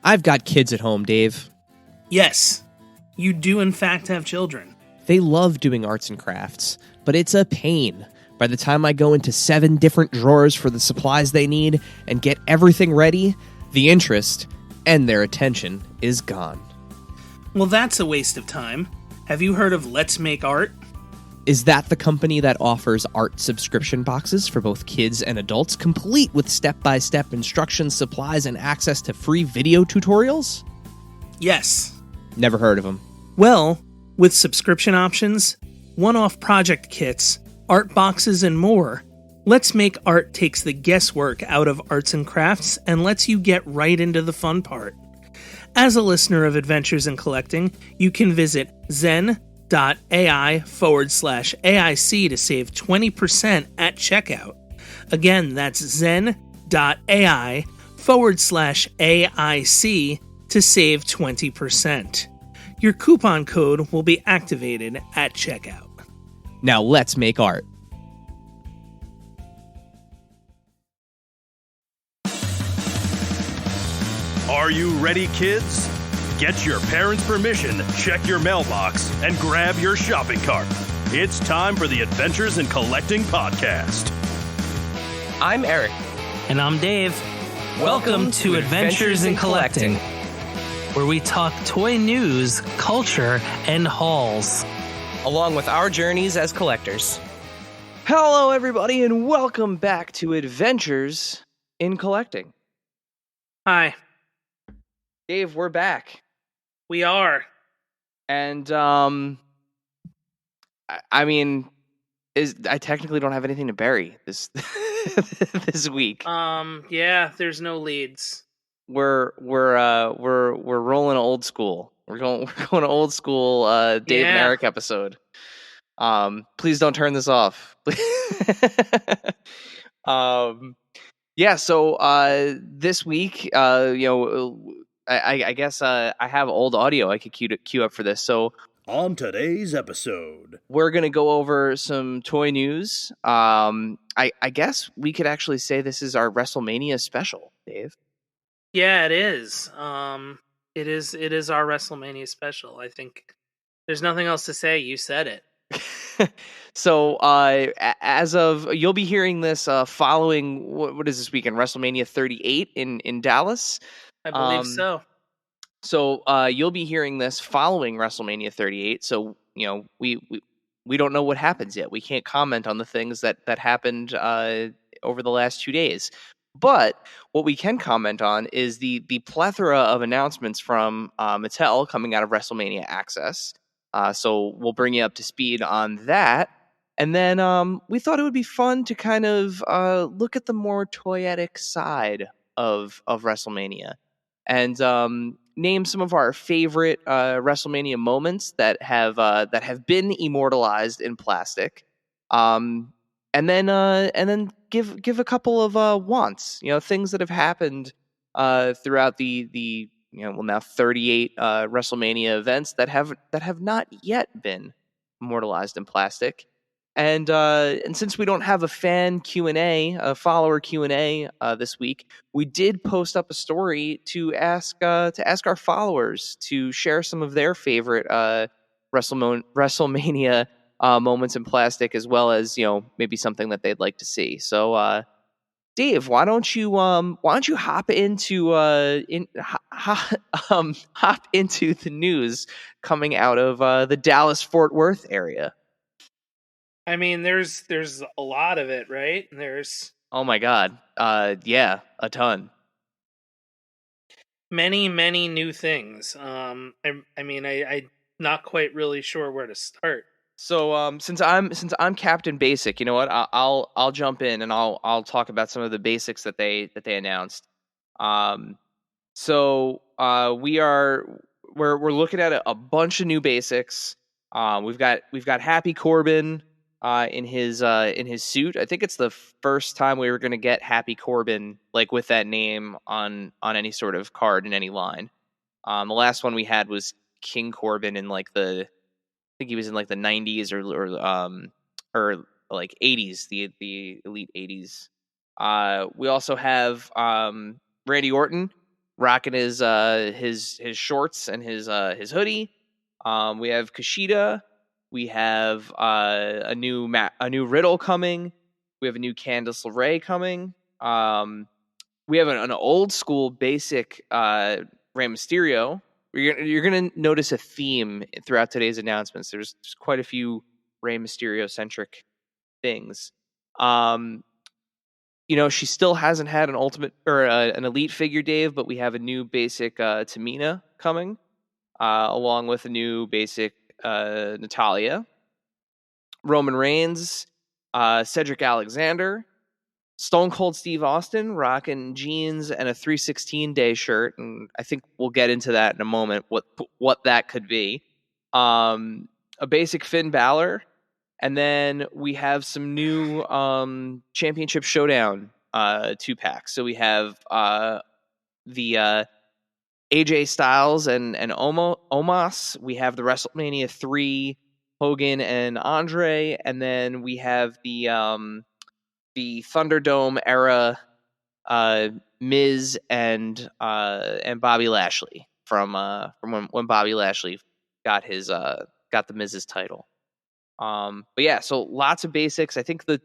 I've got kids at home, Dave. Yes, you do in fact have children. They love doing arts and crafts, but it's a pain. By the time I go into 7 different drawers for the supplies they need and get everything ready, the interest and their attention is gone. Well, that's a waste of time. Have you heard of Let's Make Art? Is that the company that offers art subscription boxes for both kids and adults, complete with step-by-step instructions, supplies, and access to free video tutorials? Yes. Never heard of them. Well, with subscription options, one-off project kits, art boxes, and more, Let's Make Art takes the guesswork out of arts and crafts and lets you get right into the fun part. As a listener of Adventures in Collecting, you can visit zen.ai/AIC to save 20% at checkout. Again, that's zen.ai/AIC to save 20%. Your coupon code will be activated at checkout. Now let's make art. Are you ready, kids? Get your parents' permission, check your mailbox, and grab your shopping cart. It's time for the Adventures in Collecting podcast. I'm Eric. And I'm Dave. Welcome to Adventures in Collecting, where we talk toy news, culture, and hauls. Along with our journeys as collectors. Hello, everybody, and welcome back to Adventures in Collecting. Hi. Dave, we're back. We are. And, I mean, I technically don't have anything to bury this this week. Yeah, there's no leads. We're rolling old school. We're going old school Dave and Erik episode. Please don't turn this off. So this week, I guess I have old audio I could queue up for this. So on today's episode, we're gonna go over some toy news. I guess we could actually say this is our Wrestlemania special, Dave. Yeah, it is. It is our Wrestlemania special. I think there's nothing else to say. You said it. So, as of you'll be hearing this following what is this weekend? WrestleMania 38 in Dallas. I believe so. So, you'll be hearing this following WrestleMania 38. So, we don't know what happens yet. We can't comment on the things that happened over the last 2 days. But what we can comment on is the plethora of announcements from Mattel coming out of WrestleMania Axxess. So we'll bring you up to speed on that. And then we thought it would be fun to kind of look at the more toyetic side of WrestleMania and name some of our favorite WrestleMania moments that have been immortalized in plastic. And then give a couple of wants, things that have happened throughout the now 38 WrestleMania events that have not yet been immortalized in plastic. And since we don't have a fan Q&A, a follower Q&A this week, we did post up a story to ask our followers to share some of their favorite WrestleMania moments in plastic, as well as maybe something that they'd like to see. So, Dave, why don't you hop into hop into the news coming out of the Dallas-Fort Worth area? I mean, there's a lot of it, right? Oh my God, yeah, a ton. Many new things. I'm not quite really sure where to start. So since I'm Captain Basic, you know what? I'll jump in and I'll talk about some of the basics that they announced. So we're looking at a bunch of new basics. We've got Happy Corbin in his suit. I think it's the first time we were going to get Happy Corbin like with that name on any sort of card in any line. The last one we had was King Corbin in like I think he was in like the 90s or like 80s, the elite 80s. We also have Randy Orton rocking his shorts and his hoodie. We have Kushida. We have a new Riddle coming. We have a new Candice LeRae coming. We have an old school basic Rey Mysterio. You're gonna notice a theme throughout today's announcements. There's quite a few Rey Mysterio centric things. She still hasn't had an ultimate or an elite figure, Dave, but we have a new basic Tamina coming, along with a new basic Natalia. Roman Reigns, Cedric Alexander, Stone Cold Steve Austin rocking jeans and a 316 day shirt, and I think we'll get into that in a moment. What that could be. A basic Finn Balor, and then we have some new Championship Showdown 2-packs. So we have the AJ Styles and Omos. We have the WrestleMania 3 Hogan and Andre, and then we have the Thunderdome era Miz and Bobby Lashley from when Bobby Lashley got the Miz's title. But yeah, so lots of basics. I think the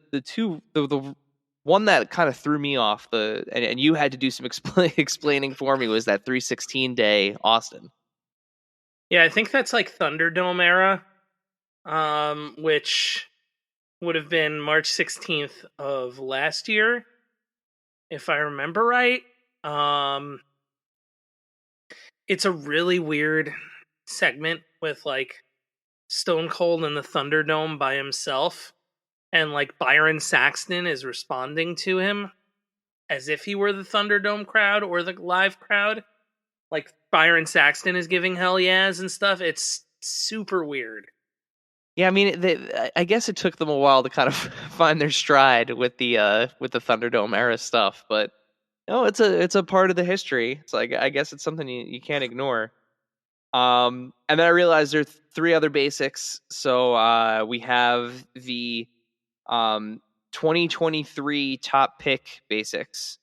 one that kind of threw me off and you had to do some explaining for me was that 316 day Austin. Yeah, I think that's like Thunderdome era, which would have been March 16th of last year, if I remember right. It's a really weird segment with like Stone Cold in the Thunderdome by himself, and like Byron Saxton is responding to him as if he were the Thunderdome crowd or the live crowd. Like Byron Saxton is giving hell yeahs and stuff. It's super weird. Yeah, I mean, I guess it took them a while to kind of find their stride with the Thunderdome era stuff, but no, it's a part of the history. It's like, I guess it's something you can't ignore. And then I realized there's 3 other basics. So we have the 2023 top pick basics,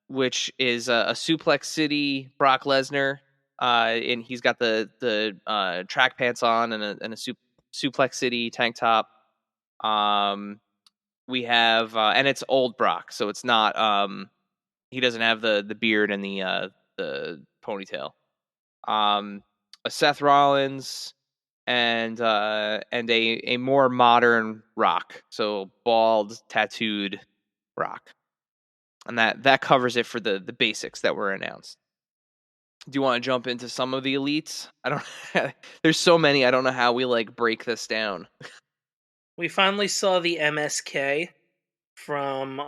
which is a Suplex City Brock Lesnar. And he's got the track pants on and a Suplex City tank top. We have and it's old Brock, so it's not he doesn't have the beard and the ponytail. A Seth Rollins and a more modern Rock, so bald, tattooed Rock, and that covers it for the basics that were announced. Do you want to jump into some of the elites? I don't. There's so many. I don't know how we like break this down. We finally saw the MSK from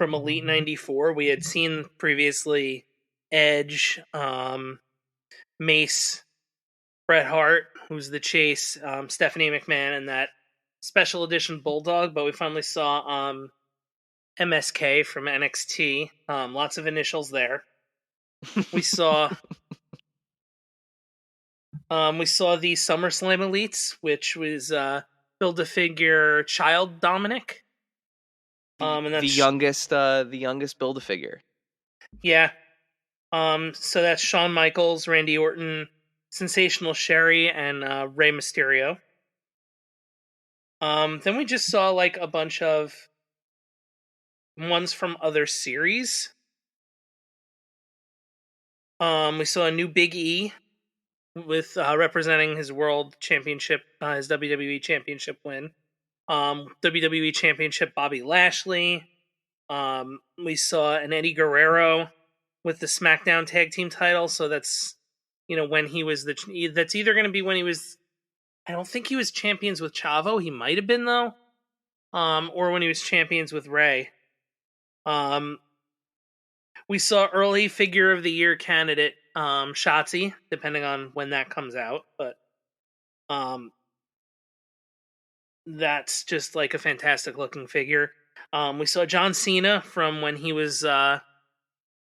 Elite 94. We had seen previously Edge, Mace, Bret Hart, who's the Chase, Stephanie McMahon, and that special edition Bulldog. But we finally saw MSK from NXT. Lots of initials there. We saw the SummerSlam Elites, which was Build-A-Figure Child Dominic. And that's the youngest Build-A-Figure. Yeah. So that's Shawn Michaels, Randy Orton, Sensational Sherry, and Rey Mysterio. Then we just saw like a bunch of ones from other series. We saw a new Big E with representing his World Championship, his WWE Championship win. WWE Championship Bobby Lashley. We saw an Eddie Guerrero with the SmackDown Tag Team title. So that's, when he was that's either going to be when he was, I don't think he was champions with Chavo. He might have been though. Or when he was champions with Rey. We saw early Figure of the Year candidate, Shotzi, depending on when that comes out. But that's just like a fantastic looking figure. We saw John Cena from when he was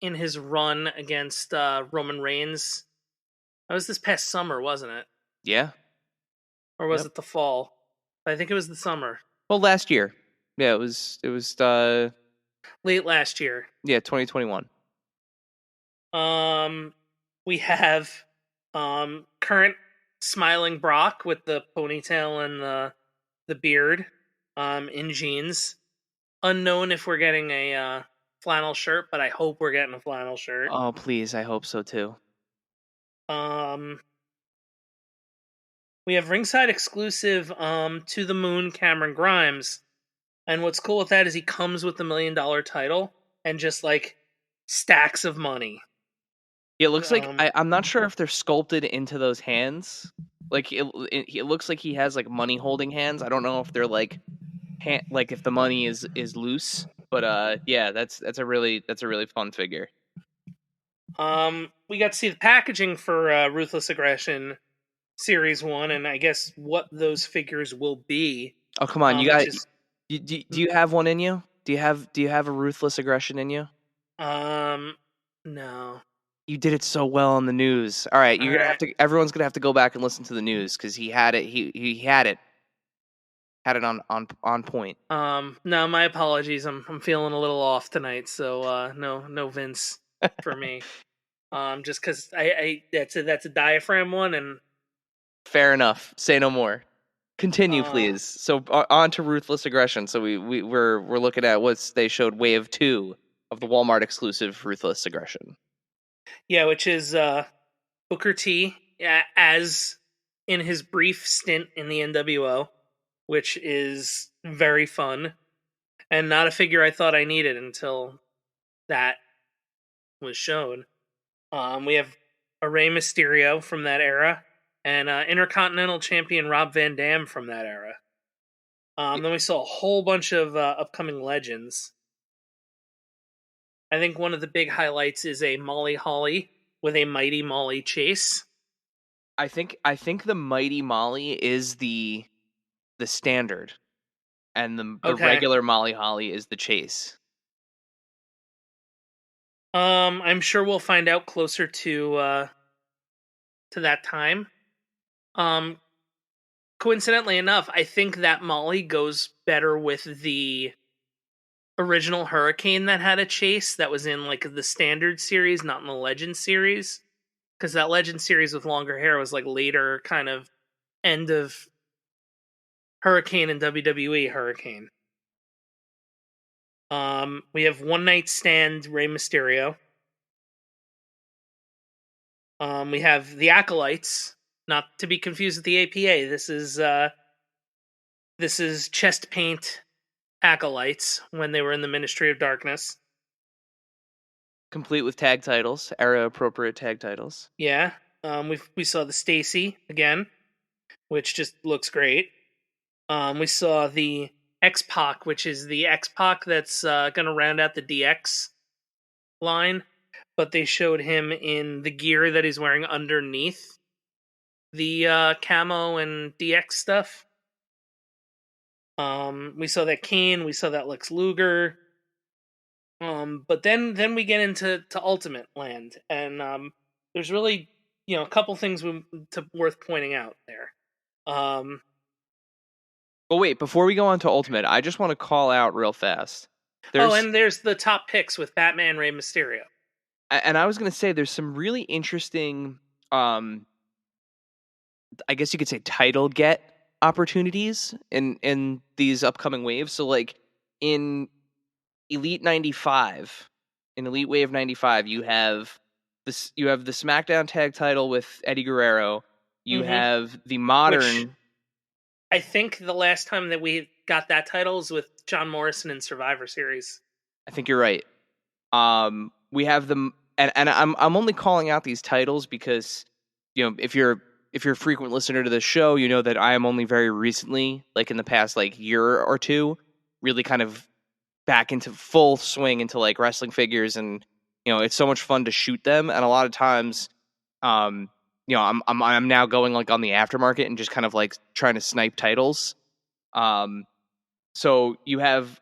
in his run against Roman Reigns. That was this past summer, wasn't it? Yeah. Or was it the fall? I think it was the summer. Well, last year. Yeah, it was late last year. Yeah, 2021. We have current smiling Brock with the ponytail and the beard, in jeans. Unknown if we're getting a flannel shirt, but I hope we're getting a flannel shirt. Oh, please, I hope so too. We have ringside exclusive To the Moon Cameron Grimes. And what's cool with that is he comes with the $1 million title and just like stacks of money. It looks like I'm not sure if they're sculpted into those hands. Like it looks like he has like money holding hands. I don't know if they're like like if the money is loose. But yeah, that's a really fun figure. We got to see the packaging for Ruthless Aggression Series 1, and I guess what those figures will be. Oh, come on, you got do you have one in you? Do you have a Ruthless Aggression in you? No. You did it so well on the news. All right, you're gonna have to. Everyone's gonna have to go back and listen to the news because he had it. He had it on point. No, my apologies. I'm feeling a little off tonight, so no Vince for me. Just because I that's a diaphragm one, and fair enough. Say no more. Continue, please. So on to Ruthless Aggression. So we're looking at what they showed Wave 2 of the Walmart exclusive Ruthless Aggression. Yeah, which is Booker T as in his brief stint in the NWO, which is very fun and not a figure I thought I needed until that was shown. We have a Rey Mysterio from that era and Intercontinental Champion Rob Van Dam from that era. Then we saw a whole bunch of upcoming legends. I think one of the big highlights is a Molly Holly with a Mighty Molly chase. I think the Mighty Molly is the standard, and the regular Molly Holly is the chase. I'm sure we'll find out closer to that time. Coincidentally enough, I think that Molly goes better with the original Hurricane that had a chase that was in like the standard series, not in the Legend series, because that Legend series with longer hair was like later kind of end of Hurricane and WWE Hurricane. We have One Night Stand Rey Mysterio. We have the Acolytes, not to be confused with the APA. This is chest paint Acolytes when they were in the Ministry of Darkness. Complete with tag titles, era appropriate tag titles. Yeah. We saw the Stacy again, which just looks great. We saw the X-Pac, which is the X-Pac that's going to round out the DX line, but they showed him in the gear that he's wearing underneath the camo and DX stuff. We saw that Kane, we saw that Lex Luger. But then we get into Ultimate Land, and there's really a couple things worth pointing out there. But wait, before we go on to Ultimate, I just want to call out real fast. And there's the top picks with Batman, Rey Mysterio. And I was going to say there's some really interesting, I guess you could say title get opportunities in these upcoming waves. So like in Elite 95, in Elite Wave 95, you have the SmackDown tag title with Eddie Guerrero. You have the modern. Which I think the last time that we got that title is with John Morrison in Survivor Series. I think you're right. We have them, and I'm only calling out these titles because if you're a frequent listener to this show, you know that I am only very recently, like in the past like year or two, really kind of back into full swing into like wrestling figures, and it's so much fun to shoot them, and a lot of times I'm now going like on the aftermarket and just kind of like trying to snipe titles. So you have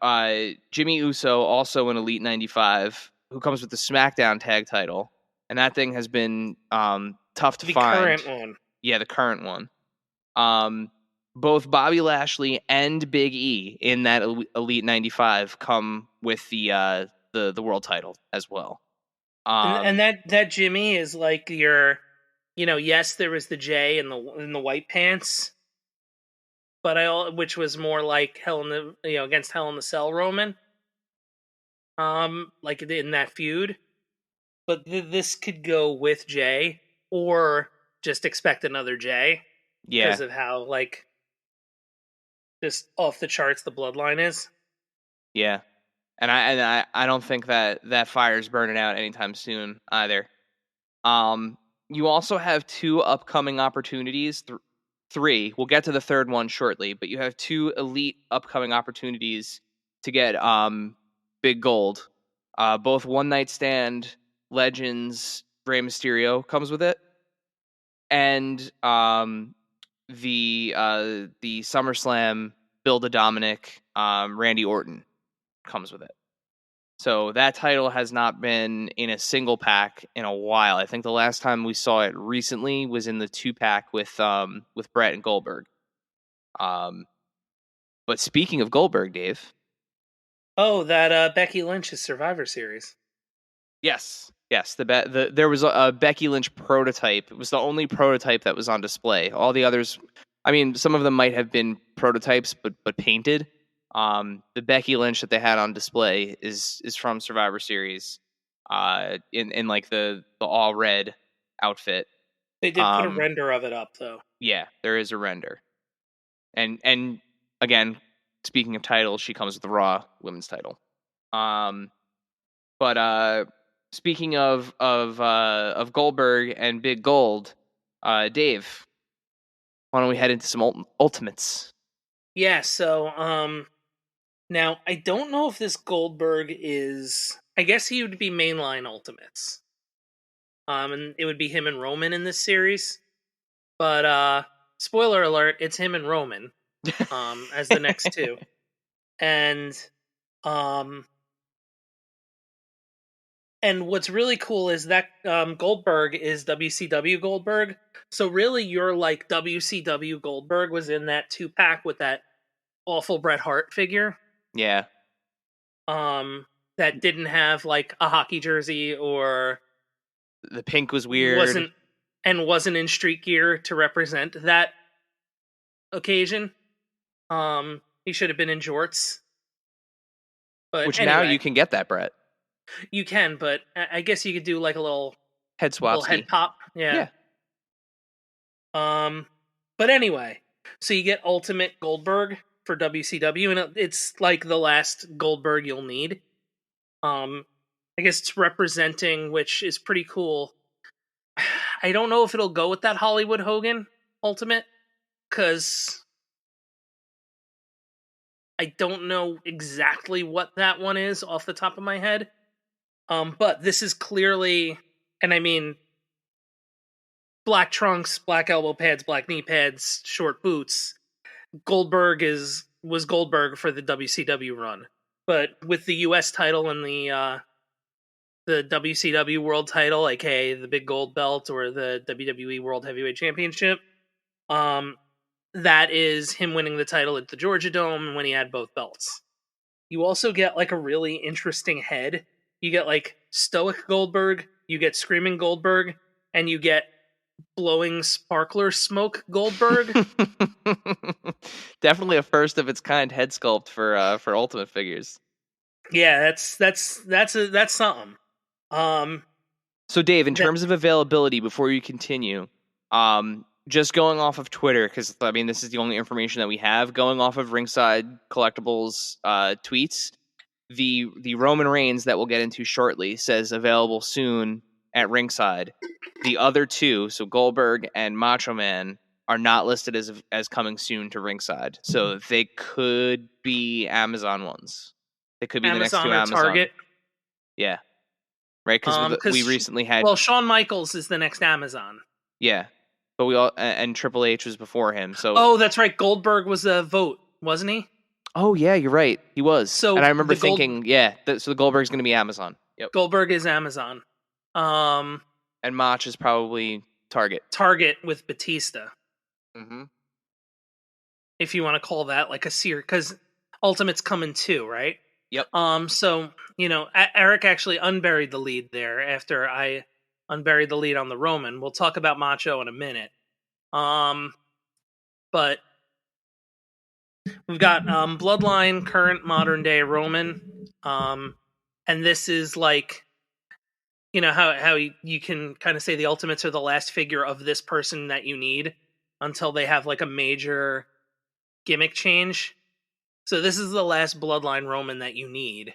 Jimmy Uso also in Elite 95, who comes with the SmackDown tag title, and that thing has been tough to find. The current one. Yeah, the current one. both Bobby Lashley and Big E in that Elite 95 come with the world title as well. And that Jimmy is like your, yes, there was the J in the white pants, but which was more like Hell in the against Hell in the Cell Roman, like in that feud. But this could go with Jay, or just expect another Jay because of how like just off the charts the bloodline is. Yeah. And I don't think that fire's burning out anytime soon either. You also have two upcoming opportunities, three. We'll get to the third one shortly, but you have two elite upcoming opportunities to get big gold. Both one night stand legends. Rey Mysterio comes with it, and the SummerSlam Build a Dominic Randy Orton comes with it. So that title has not been in a single pack in a while. I think the last time we saw it recently was in the 2-pack with Brett and Goldberg. But speaking of Goldberg, Dave. Oh, that Becky Lynch's Survivor Series. Yes. There was a Becky Lynch prototype. It was the only prototype that was on display. All the others, I mean, some of them might have been prototypes, but painted. The Becky Lynch that they had on display is from Survivor Series, in like the all red outfit. They did put a render of it up though. Yeah, there is a render. And again, speaking of titles, she comes with the Raw Women's title. But speaking of Goldberg and Big Gold, Dave, why don't we head into some ultimates? Yeah, so now I don't know if this Goldberg is. I guess he would be mainline ultimates. And it would be him and Roman in this series. But spoiler alert, it's him and Roman as the next two. And what's really cool is that Goldberg is WCW Goldberg. So really your like WCW Goldberg was in that 2-pack with that awful Bret Hart figure. Yeah. That didn't have like a hockey jersey, or the pink was weird. Wasn't in street gear to represent that occasion. He should have been in jorts. But which anyway, now you can get that, Brett. You can, but I guess you could do like a little head swap, little head pop. Yeah. But anyway, so you get Ultimate Goldberg for WCW, and it's like the last Goldberg you'll need. I guess it's representing, which is pretty cool. I don't know if it'll go with that Hollywood Hogan Ultimate, because I don't know exactly what that one is off the top of my head. But this is clearly, and I mean, black trunks, black elbow pads, black knee pads, short boots. Goldberg was Goldberg for the WCW run, but with the U.S. title and the WCW World title, aka the Big Gold Belt or the WWE World Heavyweight Championship, that is him winning the title at the Georgia Dome when he had both belts. You also get like a really interesting head. You get like Stoic Goldberg, you get Screaming Goldberg, and you get Blowing Sparkler Smoke Goldberg. Definitely a first of its kind head sculpt for Ultimate figures. Yeah, that's something. So Dave, in terms of availability, before you continue, just going off of Twitter, because I mean this is the only information that we have. Going off of Ringside Collectibles tweets, the Roman Reigns that we'll get into shortly says available soon at Ringside. The other two, so Goldberg and Macho Man, are not listed as coming soon to Ringside. So they could be Amazon ones. They could be Amazon the next two or Amazon. Target. Yeah. Right, because we recently had... Well, Shawn Michaels is the next Amazon. Yeah. But we all... And Triple H was before him, so... Oh, that's right. Goldberg was a vote, wasn't he? Oh, yeah, you're right. He was. So and I remember thinking, so the Goldberg's going to be Amazon. Yep. Goldberg is Amazon. And Mach is probably Target. Target with Batista. Mm-hmm. if you want to call that like a series, because Ultimate's coming too, right? Yep. So Eric actually unburied the lead there after I unburied the lead on the Roman. We'll talk about Macho in a minute. But we've got Bloodline, current modern day Roman, and this is like, how you can kind of say the Ultimates are the last figure of this person that you need until they have like a major gimmick change. So this is the last Bloodline Roman that you need,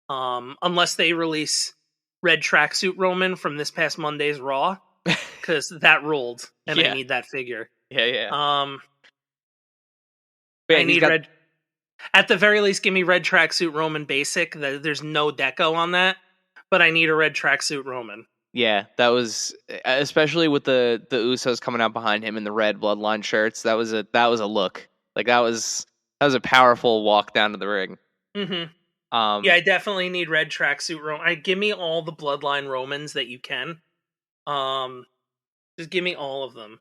unless they release Red Tracksuit Roman from this past Monday's Raw, because that ruled, and I need that figure. Yeah. I need red. At the very least, give me Red Tracksuit Roman basic. There's no deco on that, but I need a Red Tracksuit Roman. Yeah, that was, especially with the Usos coming out behind him in the red Bloodline shirts. That was a look. Like that was a powerful walk down to the ring. Mm-hmm. I definitely need Red Tracksuit Roman. Give me all the Bloodline Romans that you can. Just give me all of them.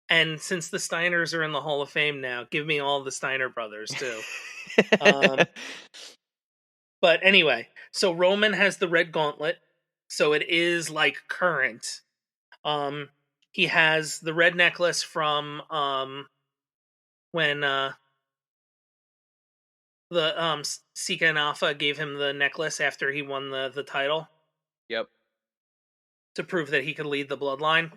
And since the Steiners are in the Hall of Fame now, give me all the Steiner brothers too. But anyway, so Roman has the red gauntlet, so it is like current. He has the red necklace from when the Sika and Alpha gave him the necklace after he won the title. Yep. To prove that he could lead the bloodline.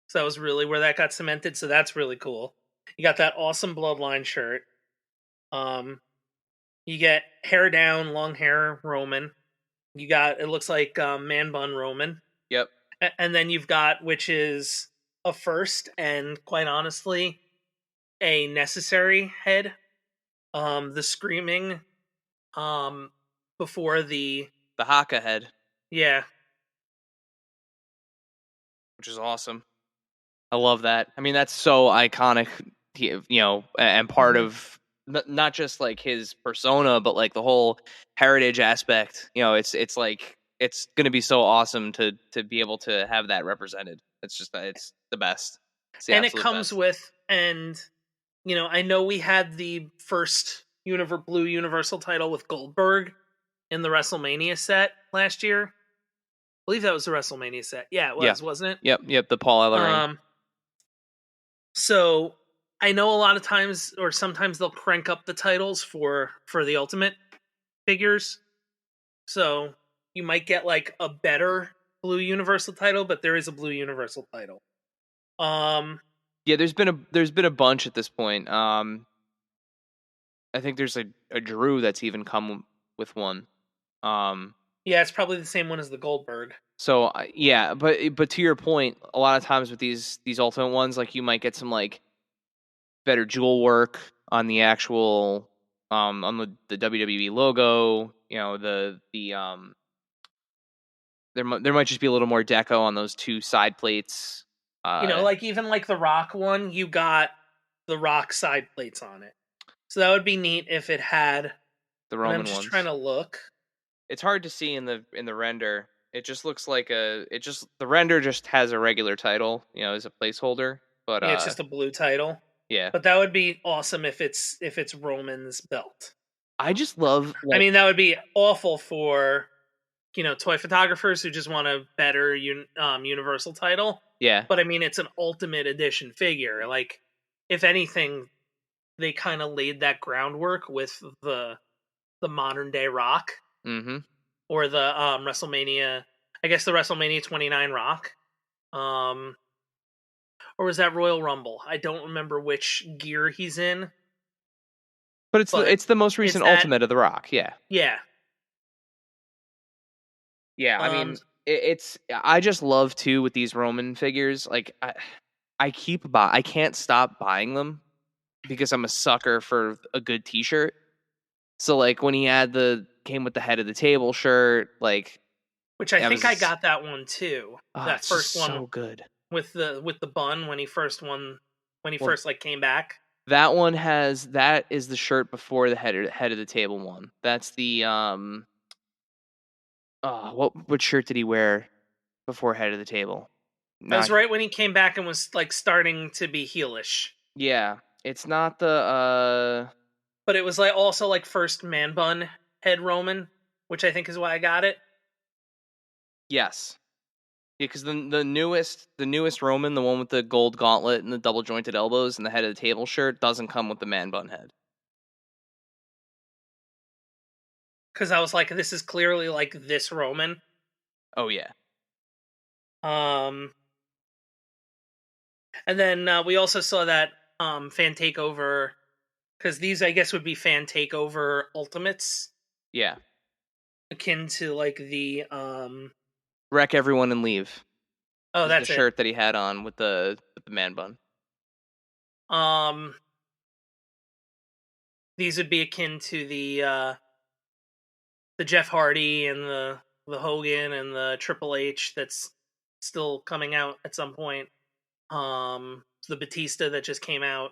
So that was really where that got cemented. So that's really cool. You got that awesome bloodline shirt. You get hair down, long hair Roman. You got, it looks like man bun Roman. Yep. And then you've got, which is a first and quite honestly a necessary head. The screaming before the Haka head. Yeah. Which is awesome. I love that. I mean, that's so iconic, and part of not just like his persona, but like the whole heritage aspect. It's like, it's going to be so awesome to be able to have that represented. It's the best. And it comes with, and I know we had the first blue Universal title with Goldberg in the WrestleMania set last year. I believe that was the WrestleMania set. Yeah, it was, wasn't it? Yep, the Paul Ellering. So I know a lot of times, or sometimes they'll crank up the titles for the Ultimate figures. So you might get like a better blue Universal title, but there is a blue Universal title. Yeah, there's been a bunch at this point. I think there's a Drew that's even come with one. Yeah, it's probably the same one as the Goldberg. So yeah, but to your point, a lot of times with these Ultimate ones, like you might get some like better jewel work on the actual on the WWE logo. There might just be a little more deco on those two side plates. Like even like the Rock one, you got the Rock side plates on it. So that would be neat if it had the Roman ones. I'm just ones. trying to look. It's hard to see in the render. It just looks like the render just has a regular title, as a placeholder. But yeah, it's just a blue title. Yeah. But that would be awesome if it's Roman's belt. I just love. I mean, that would be awful for toy photographers who just want a better Universal title. Yeah. But I mean, it's an Ultimate Edition figure. Like, if anything, they kind of laid that groundwork with the modern day Rock. Mm-hmm. Or the WrestleMania, I guess the WrestleMania 29 Rock. Or was that Royal Rumble? I don't remember which gear he's in. But it's the most recent Ultimate of the Rock, yeah. Yeah. Yeah, I mean, I just love too with these Roman figures. Like I can't stop buying them because I'm a sucker for a good T-shirt. So like when he came with the head of the table shirt, like, which I think I got that one too. That first one, so good with the bun when he first first like came back. That one that is the shirt before the head of the table one. That's the what shirt did he wear before head of the table? That was right when he came back and was like starting to be heelish. Yeah. It's not the But it was like also like first man bun head Roman, which I think is why I got it. yes. Yeah, because the newest Roman, the one with the gold gauntlet and the double jointed elbows and the head of the table shirt, doesn't come with the man bun head. Because I was like, this is clearly like this Roman. Oh yeah. And then we also saw that fan takeover, because these I guess would be fan takeover ultimates, Yeah. akin to like the Wreck everyone and leave. oh, that's the shirt that he had on with the man bun. These would be akin to the Jeff Hardy and the Hogan and the Triple H that's still coming out at some point. The Batista that just came out.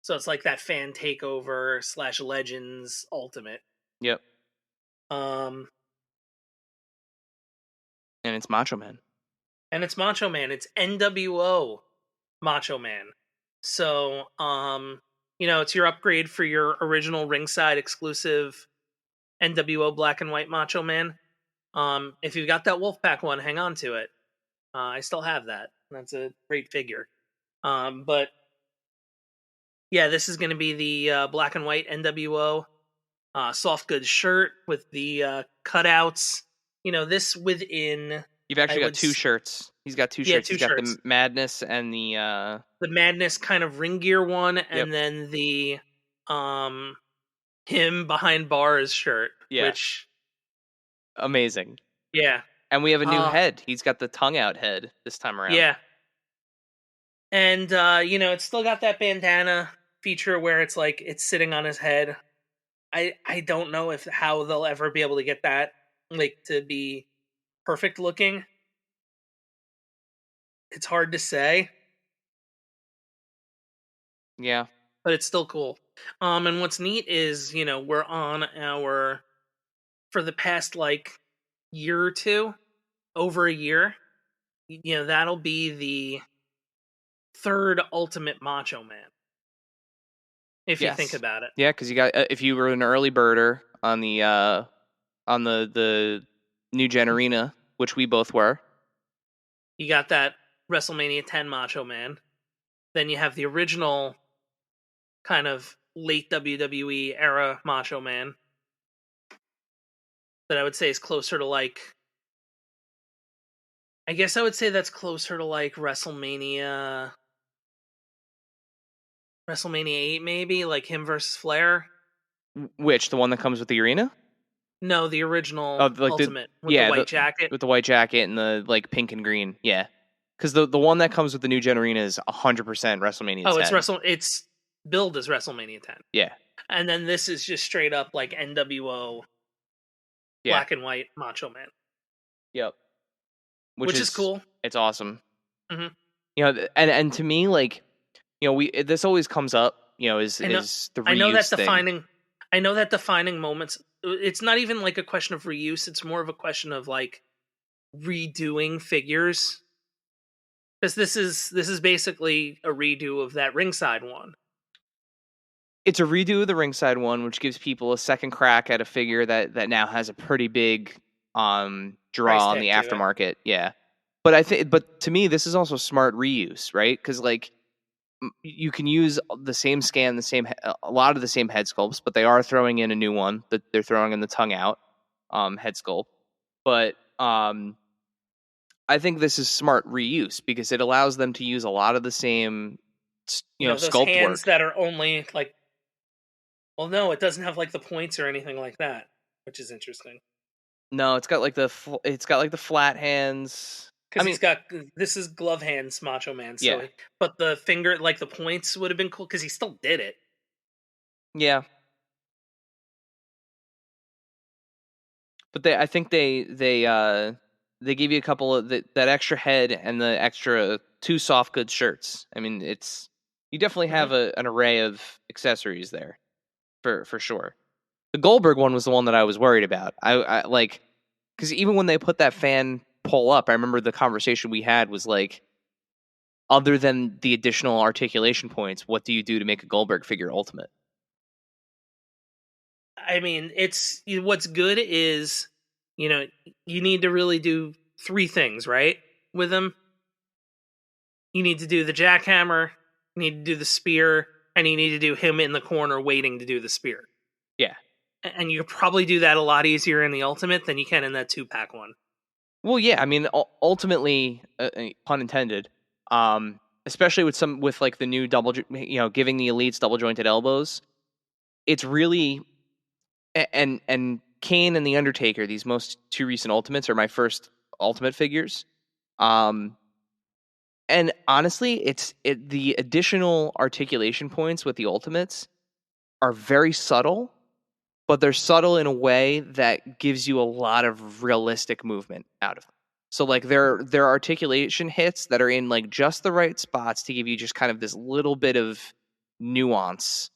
So it's like that fan takeover / Legends Ultimate. Yep. And it's Macho Man. And it's Macho Man. It's NWO Macho Man. So, it's your upgrade for your original ringside exclusive NWO Black and White Macho Man. If you've got that Wolfpack one, hang on to it. I still have that. That's a great figure. But yeah, this is going to be the Black and White NWO soft goods shirt with the cutouts. This within. You've actually got two shirts. He's got two shirts. He's got shirts. the Madness and the Madness kind of ring gear one, and then the him behind bars shirt. Yeah. Which amazing. Yeah. And we have a new head. He's got the tongue out head this time around. Yeah. And it's still got that bandana feature where it's like it's sitting on his head. I don't know how they'll ever be able to get that like to be perfect looking. It's hard to say. Yeah. But it's still cool. And what's neat is, we're on for the past like year or two, over a year, that'll be the third Ultimate Macho Man. If you think about it. Yeah, because you got if you were an early birder on the New Gen Arena, which we both were. You got that WrestleMania 10 Macho Man. Then you have the original kind of late WWE era Macho Man that I would say is closer to like, I guess I would say that's closer to like WrestleMania 8 maybe, like him versus Flair. Which, the one that comes with the arena? No, the original Ultimate with the white jacket. With the white jacket and the like pink and green, yeah. Because the one that comes with the New Gen Arena is 100% WrestleMania 10. It's billed as WrestleMania 10. Yeah. And then this is just straight up like NWO Black and White Macho Man. Yep. Which is cool. It's awesome. Mm-hmm. And to me, like, this always comes up, is the reuse I know that thing. defining moments, it's not even like a question of reuse, it's more of a question of like redoing figures. Because this is basically a redo of that ringside one. It's a redo of the ringside one, which gives people a second crack at a figure that now has a pretty big draw on the aftermarket. Yeah. But to me, this is also smart reuse, right? Because like you can use the same scan, a lot of the same head sculpts, but they are throwing in a new one that they're throwing in the tongue out head sculpt. But I think this is smart reuse because it allows them to use a lot of the same, those sculpt hands work that are only like. Well, no, it doesn't have like the points or anything like that, which is interesting. No, it's got like the flat hands. Because this is glove hands Macho Man. So, yeah. But the finger, like the points would have been cool because he still did it. Yeah. But I think they give you a couple of that extra head and the extra 2 soft goods shirts. I mean, you definitely have an array of accessories there, for sure. The Goldberg one was the one that I was worried about. I like, because even when they put that fan pull up, I remember the conversation we had was like, other than the additional articulation points, what do you do to make a Goldberg figure ultimate? I mean, what's good is, you need to really do 3 things, right? With him. You need to do the jackhammer, you need to do the spear, and you need to do him in the corner waiting to do the spear. Yeah. And you could probably do that a lot easier in the ultimate than you can in that 2-pack one. Well, yeah, I mean, ultimately, pun intended, especially with like the new giving the elites double jointed elbows, it's really, and Kane and the Undertaker, these most 2 recent ultimates are my first ultimate figures. And honestly, the additional articulation points with the ultimates are very subtle, but they're subtle in a way that gives you a lot of realistic movement out of them. So like there are articulation hits that are in like just the right spots to give you just kind of this little bit of nuance,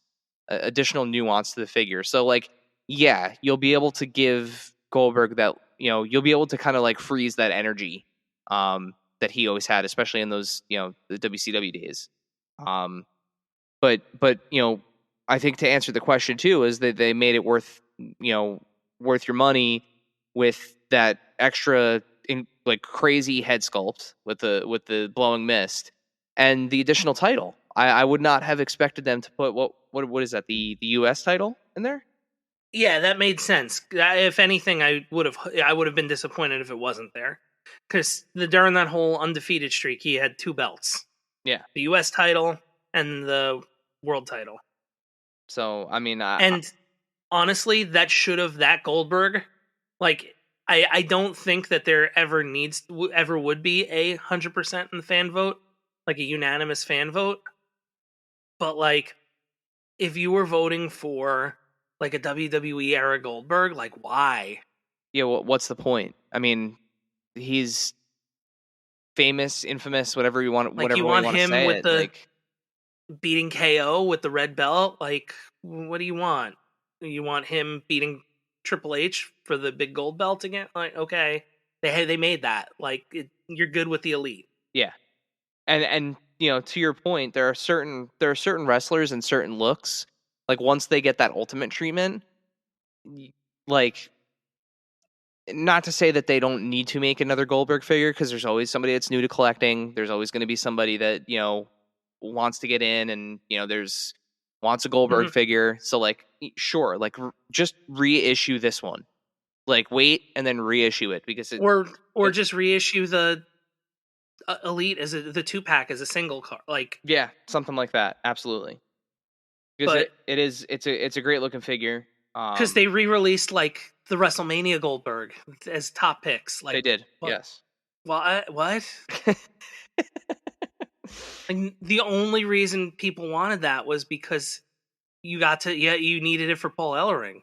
additional nuance to the figure. So like, yeah, you'll be able to give Goldberg that, you'll be able to kind of like freeze that energy that he always had, especially in those, the WCW days. But I think to answer the question too is that they made it worth your money with that extra like crazy head sculpt with the blowing mist and the additional title. I would not have expected them to put what is that, the US title in there? Yeah, that made sense. If anything, I would have been disappointed if it wasn't there, because during that whole undefeated streak, he had 2 belts. Yeah, the US title and the world title. So I mean, and honestly, that Goldberg, like I don't think that there ever would be 100% in the fan vote, like a unanimous fan vote. But like, if you were voting for like a WWE era Goldberg, like why? Yeah, what's the point? I mean, he's famous, infamous, whatever you want, Like, whatever you way want you want to him say with it. the Like beating KO with the red belt. Like, what do you want? You want him beating Triple H for the big gold belt again? Like, okay, they made that. Like, you're good with the elite. Yeah, and to your point, there are certain wrestlers and certain looks. Like once they get that ultimate treatment, like, not to say that they don't need to make another Goldberg figure, because there's always somebody that's new to collecting. There's always going to be somebody that wants to get in, and wants a Goldberg figure. So like, sure, like just reissue this one. Like wait and then reissue it, because or just reissue the elite as the 2-pack as a single card. Like, yeah, something like that. Absolutely. Because it's a great looking figure. Because they re-released like the WrestleMania Goldberg as top picks. Like, they did. what? Yes. What? Like, the only reason people wanted that was because you needed it for Paul Ellering.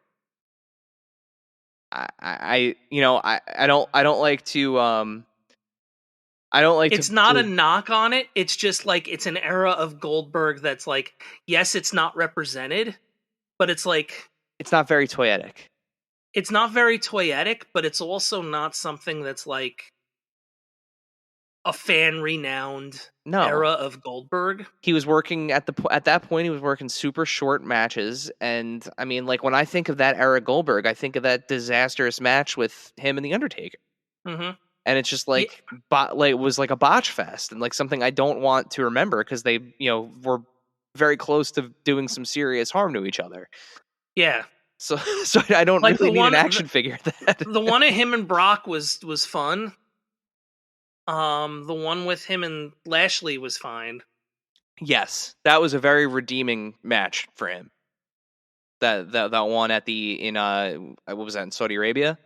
I don't like to I don't like it's to. not a knock on it. It's just like, it's an era of Goldberg that's like, yes, it's not represented, but it's like, it's not very toyetic. It's not very toyetic, but it's also not something that's like a fan renowned era of Goldberg. He was working at that point. He was working super short matches, and I mean, like when I think of that era Goldberg, I think of that disastrous match with him and the Undertaker. Mm-hmm. And it's just like, it was like a botch fest, and like something I don't want to remember, because they, were very close to doing some serious harm to each other. Yeah. So I don't like really need an action figure of that. The one of him and Brock was fun. The one with him and Lashley was fine. Yes, that was a very redeeming match for him. That one what was that, in Saudi Arabia?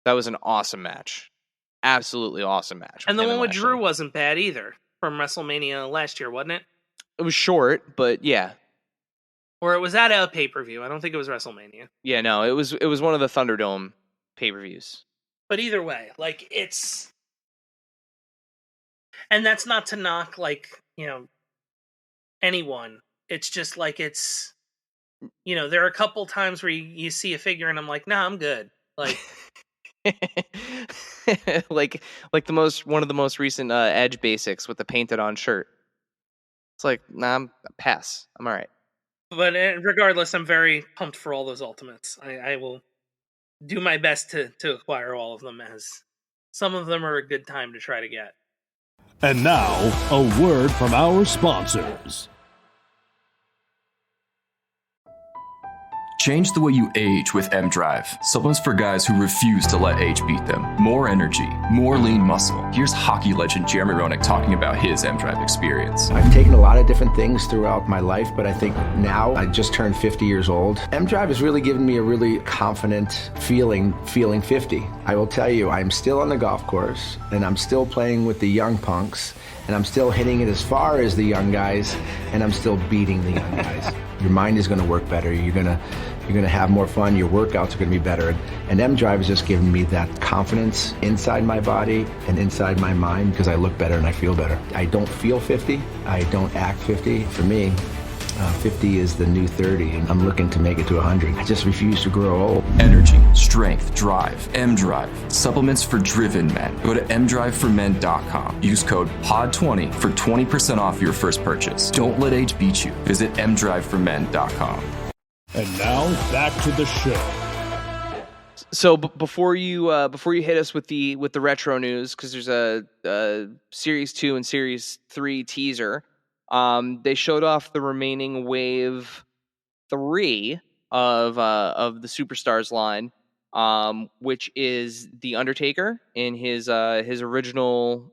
That was an awesome match. Absolutely awesome match. And the one with Drew wasn't bad either, from WrestleMania last year, wasn't it? It was short, but yeah. Or it was at a pay-per-view. I don't think it was WrestleMania. Yeah, no, it was one of the Thunderdome pay-per-views. But either way, like, it's... And that's not to knock, like, anyone. It's just like, it's... there are a couple times where you see a figure and I'm like, nah, I'm good. Like... like one of the most recent Edge basics with the painted on shirt. It's like, nah, I'm pass. I'm all right. But regardless, I'm very pumped for all those Ultimates. I will do my best to acquire all of them, as some of them are a good time to try to get. And now, a word from our sponsors. Change the way you age with M-Drive. Supplements for guys who refuse to let age beat them. More energy, more lean muscle. Here's hockey legend Jeremy Roenick talking about his M-Drive experience. I've taken a lot of different things throughout my life, but I think now I just turned 50 years old. M-Drive has really given me a really confident feeling 50. I will tell you, I'm still on the golf course, and I'm still playing with the young punks, and I'm still hitting it as far as the young guys, and I'm still beating the young guys. Your mind is going to work better. You're going to have more fun. Your workouts are going to be better. And M-Drive has just given me that confidence inside my body and inside my mind, because I look better and I feel better. I don't feel 50. I don't act 50. For me, 50 is the new 30, and I'm looking to make it to 100. I just refuse to grow old. Energy, strength, drive, M-Drive. Supplements for driven men. Go to mdriveformen.com. Use code POD20 for 20% off your first purchase. Don't let age beat you. Visit mdriveformen.com. And now, back to the show. So before you hit us with the retro news, because there's a Series 2 and Series 3 teaser, they showed off the remaining Wave 3 of the Superstars line, which is The Undertaker in his original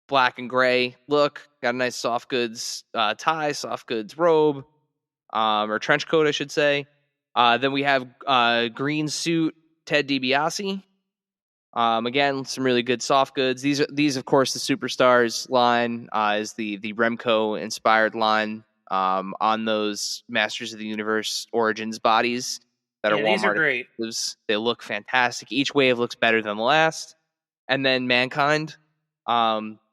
black and gray look. Got a nice soft goods tie, soft goods robe, or trench coat, I should say. Then we have green suit Ted DiBiase. Again, some really good soft goods. These of course, the Superstars line is the Remco inspired line on those Masters of the Universe Origins bodies that are Walmart. These are great. They look fantastic. Each wave looks better than the last. And then Mankind.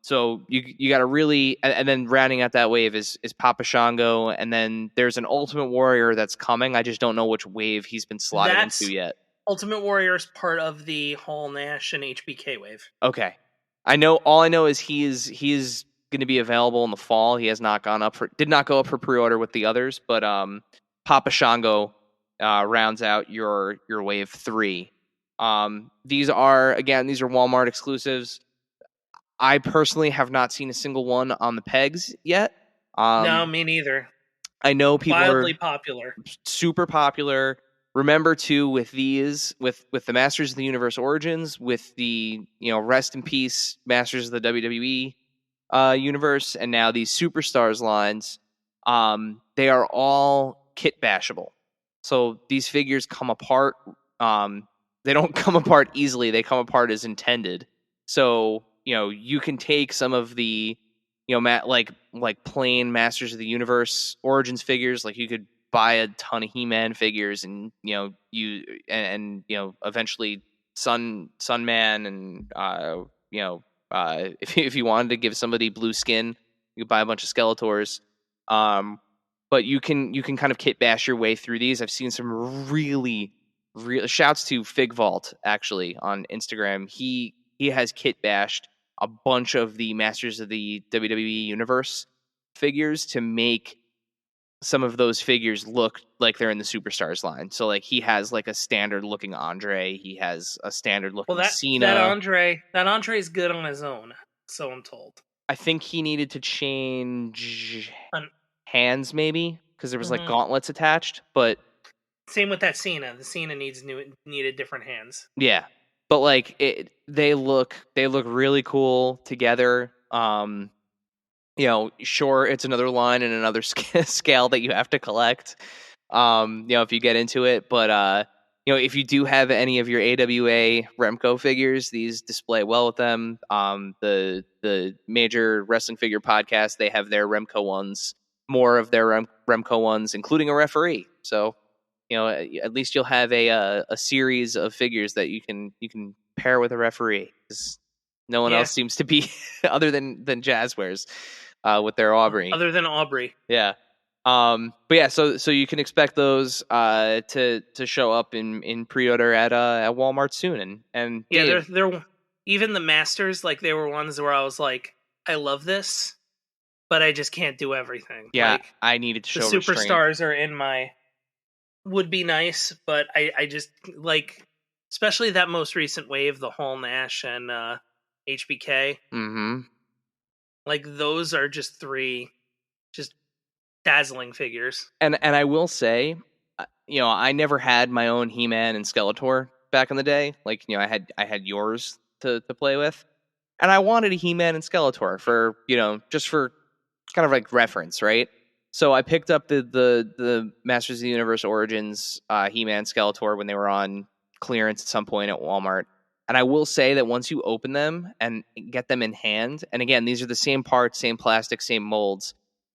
So you got to really, and then rounding out that wave is Papa Shango, and then there's an Ultimate Warrior that's coming. I just don't know which wave he's been slotted into yet. Ultimate Warrior is part of the Hall Nash and HBK wave. Okay, all I know is he is going to be available in the fall. He has not did not go up for pre-order with the others, but Papa Shango rounds out your wave 3. These are Walmart exclusives. I personally have not seen a single one on the pegs yet. No, me neither. I know people wildly are popular, super popular. Remember too, with these, with the Masters of the Universe Origins, with the rest in peace Masters of the WWE universe, and now these Superstars lines, they are all kit bashable. So these figures come apart. They don't come apart easily. They come apart as intended. So you can take some of the, like plain Masters of the Universe Origins figures. Like you could buy a ton of He-Man figures, and eventually Sunman, and if you wanted to give somebody blue skin, you could buy a bunch of Skeletors. But you can kind of kit bash your way through these. I've seen some really shouts to Fig Vault actually on Instagram. He has kit bashed a bunch of the Masters of the WWE Universe figures to make some of those figures look like they're in the Superstars line. So like he has like a standard looking Andre. He has a standard looking Cena. That Andre is good on his own, so I'm told. I think he needed to change hands maybe, because there was like gauntlets attached, but same with that Cena. The Cena needed different hands. Yeah. But like they look really cool together. Sure, it's another line and another scale that you have to collect. If you get into it, but if you do have any of your AWA Remco figures, these display well with them. The major wrestling figure podcast, they have their Remco ones, more of their Remco ones, including a referee. So at least you'll have a series of figures that you can pair with a referee, because no one else seems to be other than Jazzwares with their Aubrey. Other than Aubrey. Yeah. But yeah, so you can expect those to show up in pre-order at Walmart soon. And Yeah, Dave, they're even the masters, like they were ones where I was like, I love this, but I just can't do everything. yeah, Like I needed to the show restraint. superstars are in my would be nice, but I just like, especially that most recent wave, the Hall Nash and HBK. Mm-hmm. Like those are just three just dazzling figures. And I will say, I never had my own He-Man and Skeletor back in the day. Like, I had yours to play with, and I wanted a He-Man and Skeletor for just for kind of like reference, right? So I picked up the Masters of the Universe Origins He-Man Skeletor when they were on clearance at some point at Walmart. And I will say that once you open them and get them in hand, and again, these are the same parts, same plastic, same molds,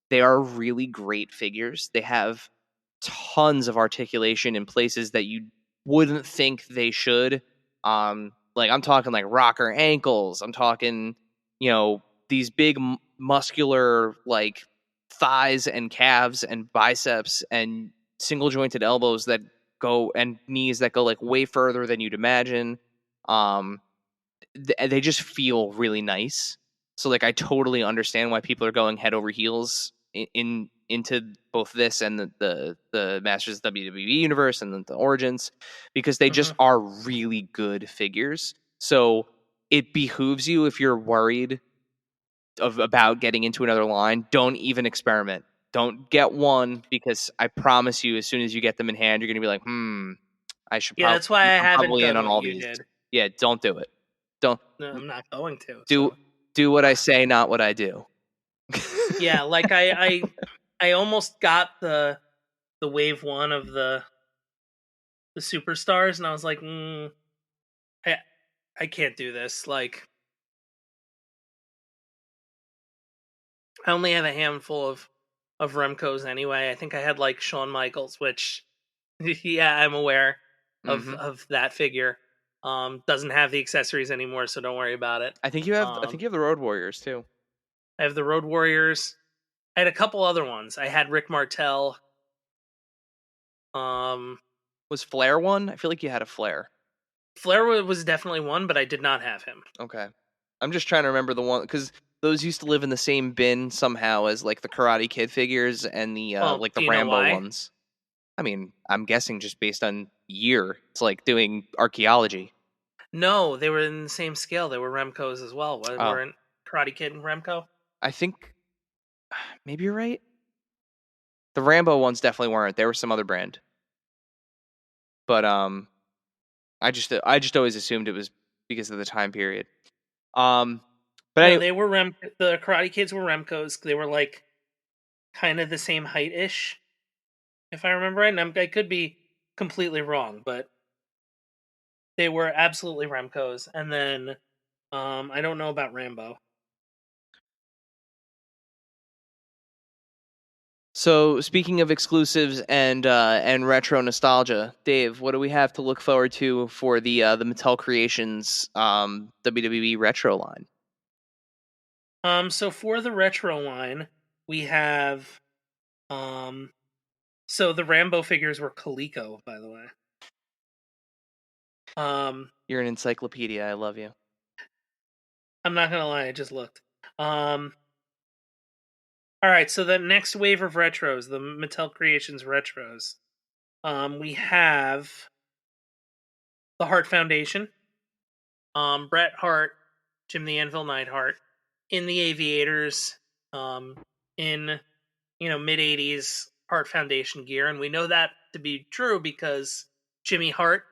they are really great figures. They have tons of articulation in places that you wouldn't think they should. Like I'm talking like rocker ankles. I'm talking, these big muscular like thighs and calves and biceps and single jointed elbows that go and knees that go like way further than you'd imagine. Um, they just feel really nice. So like I totally understand why people are going head over heels into both this and the Masters of the WWE universe and the Origins, because they just are really good figures. So it behooves you, if you're worried about getting into another line, don't even experiment. Don't get one, because I promise you, as soon as you get them in hand, you're gonna be like, I should Yeah, probably that's why I I'm haven't probably in done on what all you these. did. Yeah, don't do it. Don't No, I'm not going to. do So. do what I say, not what I do. Yeah, like I almost got the wave one of the superstars, and I was like, I I can't do this. Like I only have a handful of Remcos anyway. I think I had like Shawn Michaels, which yeah, I'm aware hmm of that figure. Doesn't have the accessories anymore, so don't worry about it. I think you have the Road Warriors too. I have the Road Warriors. I had a couple other ones. I had Rick Martel. Um, Was Flair one? I feel like you had a Flair. Flair was definitely one, but I did not have him. Okay. I'm just trying to remember the one, because those used to live in the same bin somehow as like the Karate Kid figures and the Well, like the do you know Rambo why? ones. I mean, I'm guessing just based on year. It's like doing archaeology. No, they were in the same scale. They were Remcos as well. Oh, Weren't Karate Kid and Remco? I think maybe you're right. The Rambo ones definitely weren't. They were some other brand. But I just always assumed it was because of the time period. Um, but No, anyway, they were The Karate Kids were Remcos. They were like kind of the same height ish, if I remember right. And I could be completely wrong, but they were absolutely Remcos. And then I don't know about Rambo. so speaking of exclusives and retro nostalgia, Dave, what do we have to look forward to for the Mattel Creations WWE Retro line? So for the retro line, we have so the Rambo figures were Coleco, by the way. You're an encyclopedia. I love you. I'm not gonna lie, I just looked. All right, so the next wave of retros, the Mattel Creations retros, we have the Hart Foundation, Bret Hart, Jim the Anvil Neidhart, in the Aviators, in mid '80s Hart Foundation gear, and we know that to be true because Jimmy Hart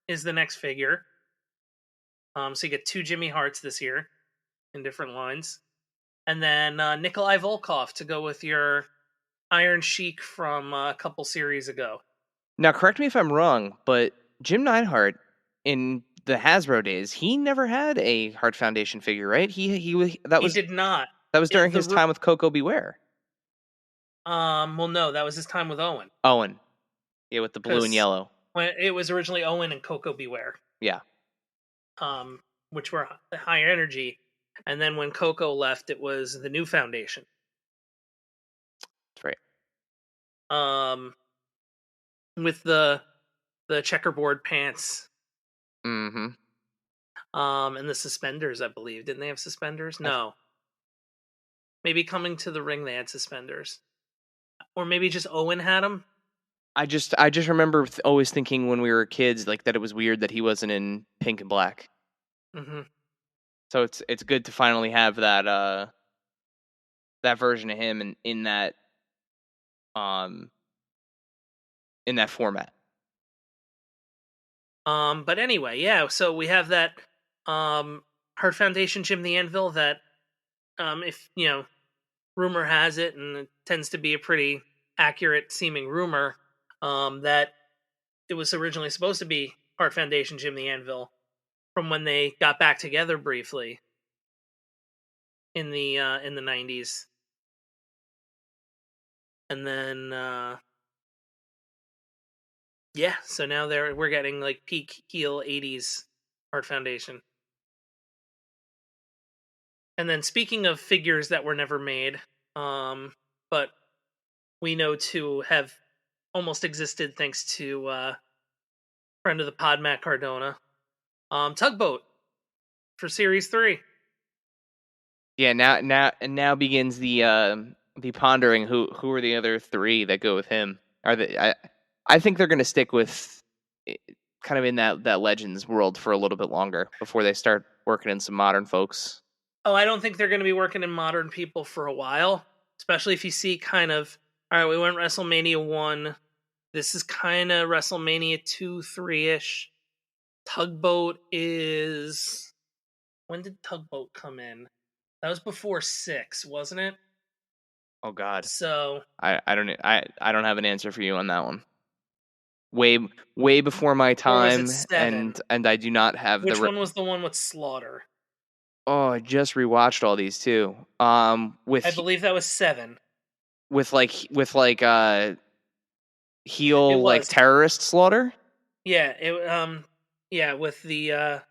is the next figure. So you get two Jimmy Harts this year in different lines. And then Nikolai Volkov to go with your Iron Sheik from a couple series ago. Now, correct me if I'm wrong, but Jim Neidhart in the Hasbro days, he never had a Hart Foundation figure, right? He did not. That was during his time with Coco Beware. Well, no, that was his time with Owen. Owen, yeah, with the blue and yellow. When it was originally Owen and Coco Beware. Yeah. Which were high energy, and then when Coco left, it was the new Foundation. That's right. with the checkerboard pants, Mm-hmm. and the suspenders. I believe, didn't they have suspenders? No, maybe coming to the ring they had suspenders, or maybe just Owen had them. I just remember always thinking when we were kids, like, that it was weird that he wasn't in pink and black. Mm-hmm. So it's good to finally have that that version of him um in that format. But anyway, yeah. So we have that Hart Foundation Jim the Anvil that, if rumor has it, and it tends to be a pretty accurate seeming rumor, that it was originally supposed to be Hart Foundation Jim the Anvil from when they got back together briefly in the 90s, and then yeah. So now we're getting like peak heel 80s Hart Foundation. And then speaking of figures that were never made, but we know to have almost existed thanks to friend of the pod, Matt Cardona, Tugboat for Series 3. Yeah, now begins the pondering who are the other three that go with him. Are they? I think they're going to stick with kind of in that Legends world for a little bit longer before they start working in some modern folks. Oh, I don't think they're going to be working in modern people for a while, especially if you see kind of, all right, we went WrestleMania 1. This is kind of WrestleMania 2, 3-ish. Tugboat is... When did Tugboat come in? That was before 6, wasn't it? Oh God. So I don't have an answer for you on that one. Way before my or was time, it 7? and I do not have Which one was the one with Slaughter? Oh, I just rewatched all these too. With I believe that was 7. with It heel like was. terrorist Slaughter. Yeah, with the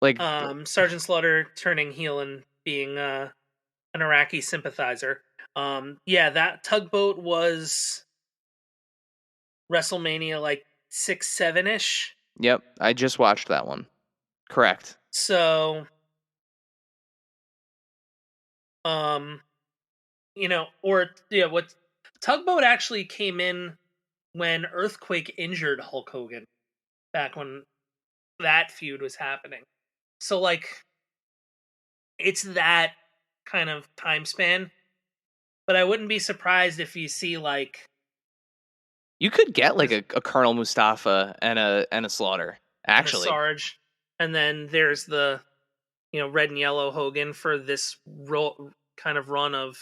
Like Sergeant Slaughter turning heel and being an Iraqi sympathizer. Yeah, that Tugboat was WrestleMania like 6, 7-ish. Yep, I just watched that one. Correct. So, what Tugboat actually came in when Earthquake injured Hulk Hogan back when that feud was happening. So, like, it's that kind of time span. But I wouldn't be surprised if you see, like... You could get, like, a Colonel Mustafa and a Slaughter, actually. And a Sarge. And then there's the, red and yellow Hogan for this kind of run of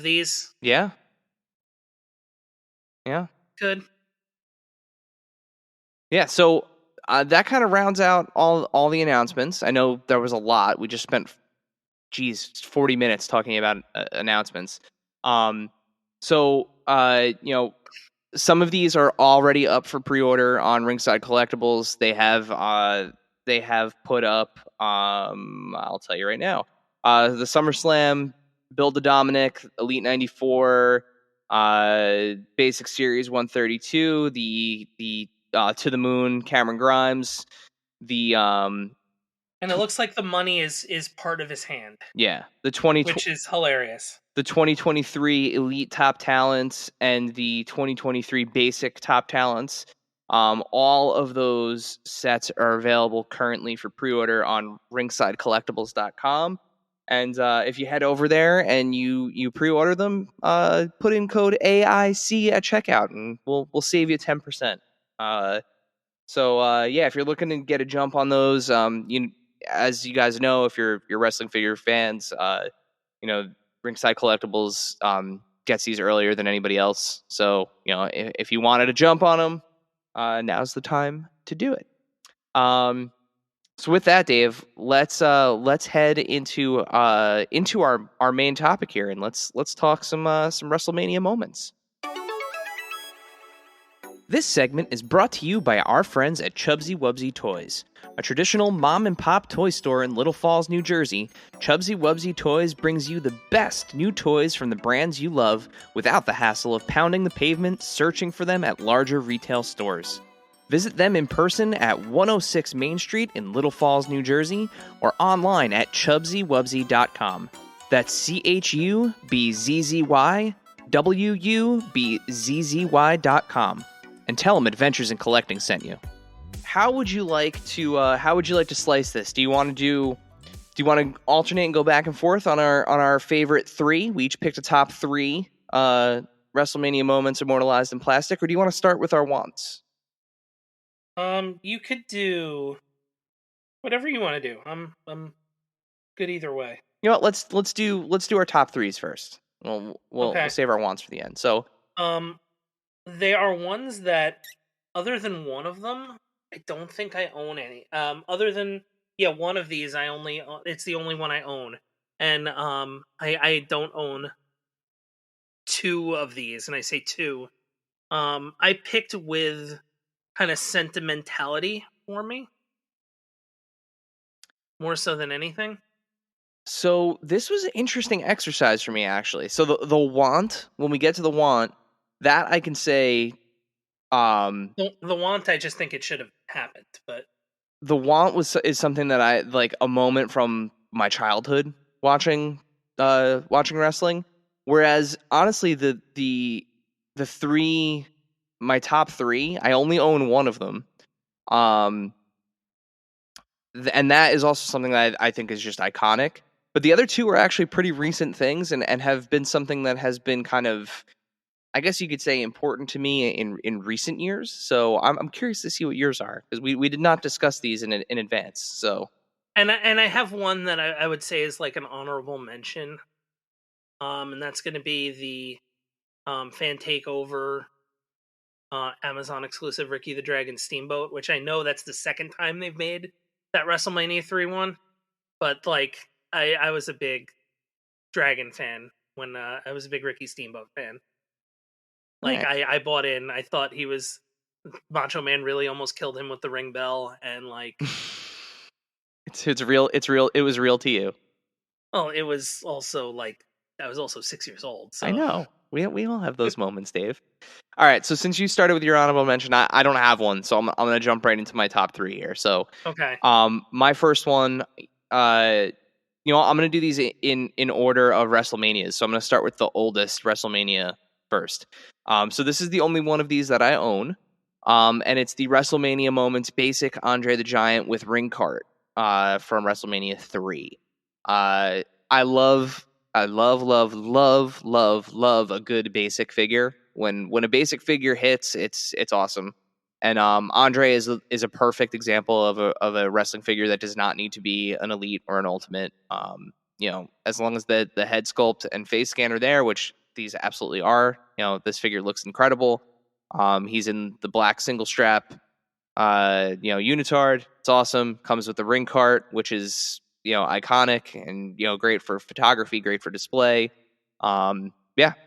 these. Yeah. Yeah. Good. Yeah, so that kind of rounds out all the announcements. I know there was a lot. We just spent 40 minutes talking about announcements. So some of these are already up for pre-order on Ringside Collectibles. They have put up I'll tell you right now. The SummerSlam Build the Dominic Elite 94 Basic Series 132, the To the Moon Cameron Grimes, the and it looks like the money is part of his hand. Yeah, which is hilarious. The 2023 Elite Top Talents and the 2023 Basic Top Talents. All of those sets are available currently for pre-order on ringsidecollectibles.com. And if you head over there and you pre-order them, put in code AIC at checkout, and we'll save you 10%. So if you're looking to get a jump on those, as you guys know, if you're wrestling figure fans, Ringside Collectibles gets these earlier than anybody else. So if you wanted to jump on them, now's the time to do it. So with that, Dave, let's head into our main topic here, and let's talk some WrestleMania moments. This segment is brought to you by our friends at Chubsy Wubsy Toys. A traditional mom-and-pop toy store in Little Falls, New Jersey, Chubsy Wubsy Toys brings you the best new toys from the brands you love without the hassle of pounding the pavement searching for them at larger retail stores. Visit them in person at 106 Main Street in Little Falls, New Jersey, or online at chubsywubsy.com. That's CHUBZYWUBZZY.com. And tell them Adventures in Collecting sent you. How would you like to slice this? Do you want to alternate and go back and forth on our favorite three? We each picked a top three WrestleMania moments immortalized in plastic, or do you want to start with our wants? You could do whatever you want to do. I'm good either way. You know what? Let's do our top threes first. We'll save our wants for the end. So, they are ones that, other than one of them, I don't think I own any. Other than one of these, it's the only one I own, and I don't own two of these, and I say two. I picked with kind of sentimentality for me, more so than anything. So this was an interesting exercise for me, actually. So the want, when we get to the want, that I can say, the want, I just think it should have happened, but the want is something that I like, a moment from my childhood watching wrestling. Whereas honestly, the three, my top three, I only own one of them. And that is also something that I think is just iconic. But the other two are actually pretty recent things and have been something that has been kind of, I guess you could say, important to me in recent years. So I'm curious to see what yours are, because we did not discuss these in advance. So, and I have one that I would say is like an honorable mention. And that's going to be the fan takeover Amazon exclusive Ricky the Dragon Steamboat, which I know that's the second time they've made that WrestleMania 3 one. But like, I was a big Dragon fan when I was a big Ricky Steamboat fan. Like, right. I bought in. I thought he was Macho Man really almost killed him with the ring bell, and like it's real. It was real to you. Well, it was also like I was also 6 years old. So I know we all have those moments, Dave. All right, so since you started with your honorable mention, I don't have one, so I'm gonna jump right into my top three here. So okay, my first one, I'm going to do these in order of WrestleManias. So I'm going to start with the oldest WrestleMania first. So this is the only one of these that I own. And it's the WrestleMania Moments Basic Andre the Giant with ring cart from WrestleMania 3. I love a good basic figure. When a basic figure hits, it's awesome. And Andre is a perfect example of a wrestling figure that does not need to be an elite or an ultimate. As long as the head sculpt and face scan are there, which these absolutely are. This figure looks incredible. He's in the black single strap, unitard. It's awesome. Comes with the ring cart, which is iconic and great for photography, great for display. So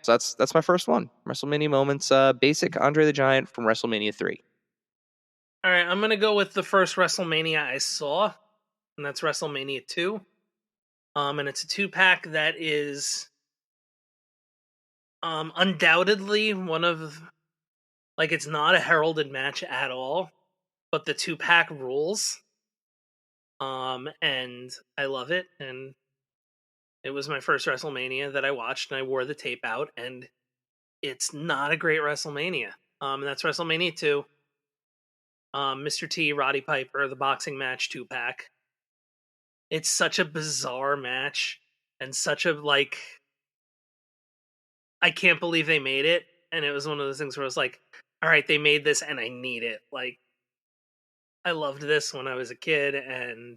that's my first one. WrestleMania Moments, basic Andre the Giant from WrestleMania 3. All right, I'm going to go with the first WrestleMania I saw, and that's WrestleMania 2. And it's a 2-pack that is undoubtedly one of, like, it's not a heralded match at all, but the 2-pack rules. And I love it, and it was my first WrestleMania that I watched, and I wore the tape out, and it's not a great WrestleMania. And that's WrestleMania 2. Mr. T, Roddy Piper, the boxing match 2-pack. It's such a bizarre match, and such a, like, I can't believe they made it, and it was one of those things where I was like, all right, they made this, and I need it. Like, I loved this when I was a kid, and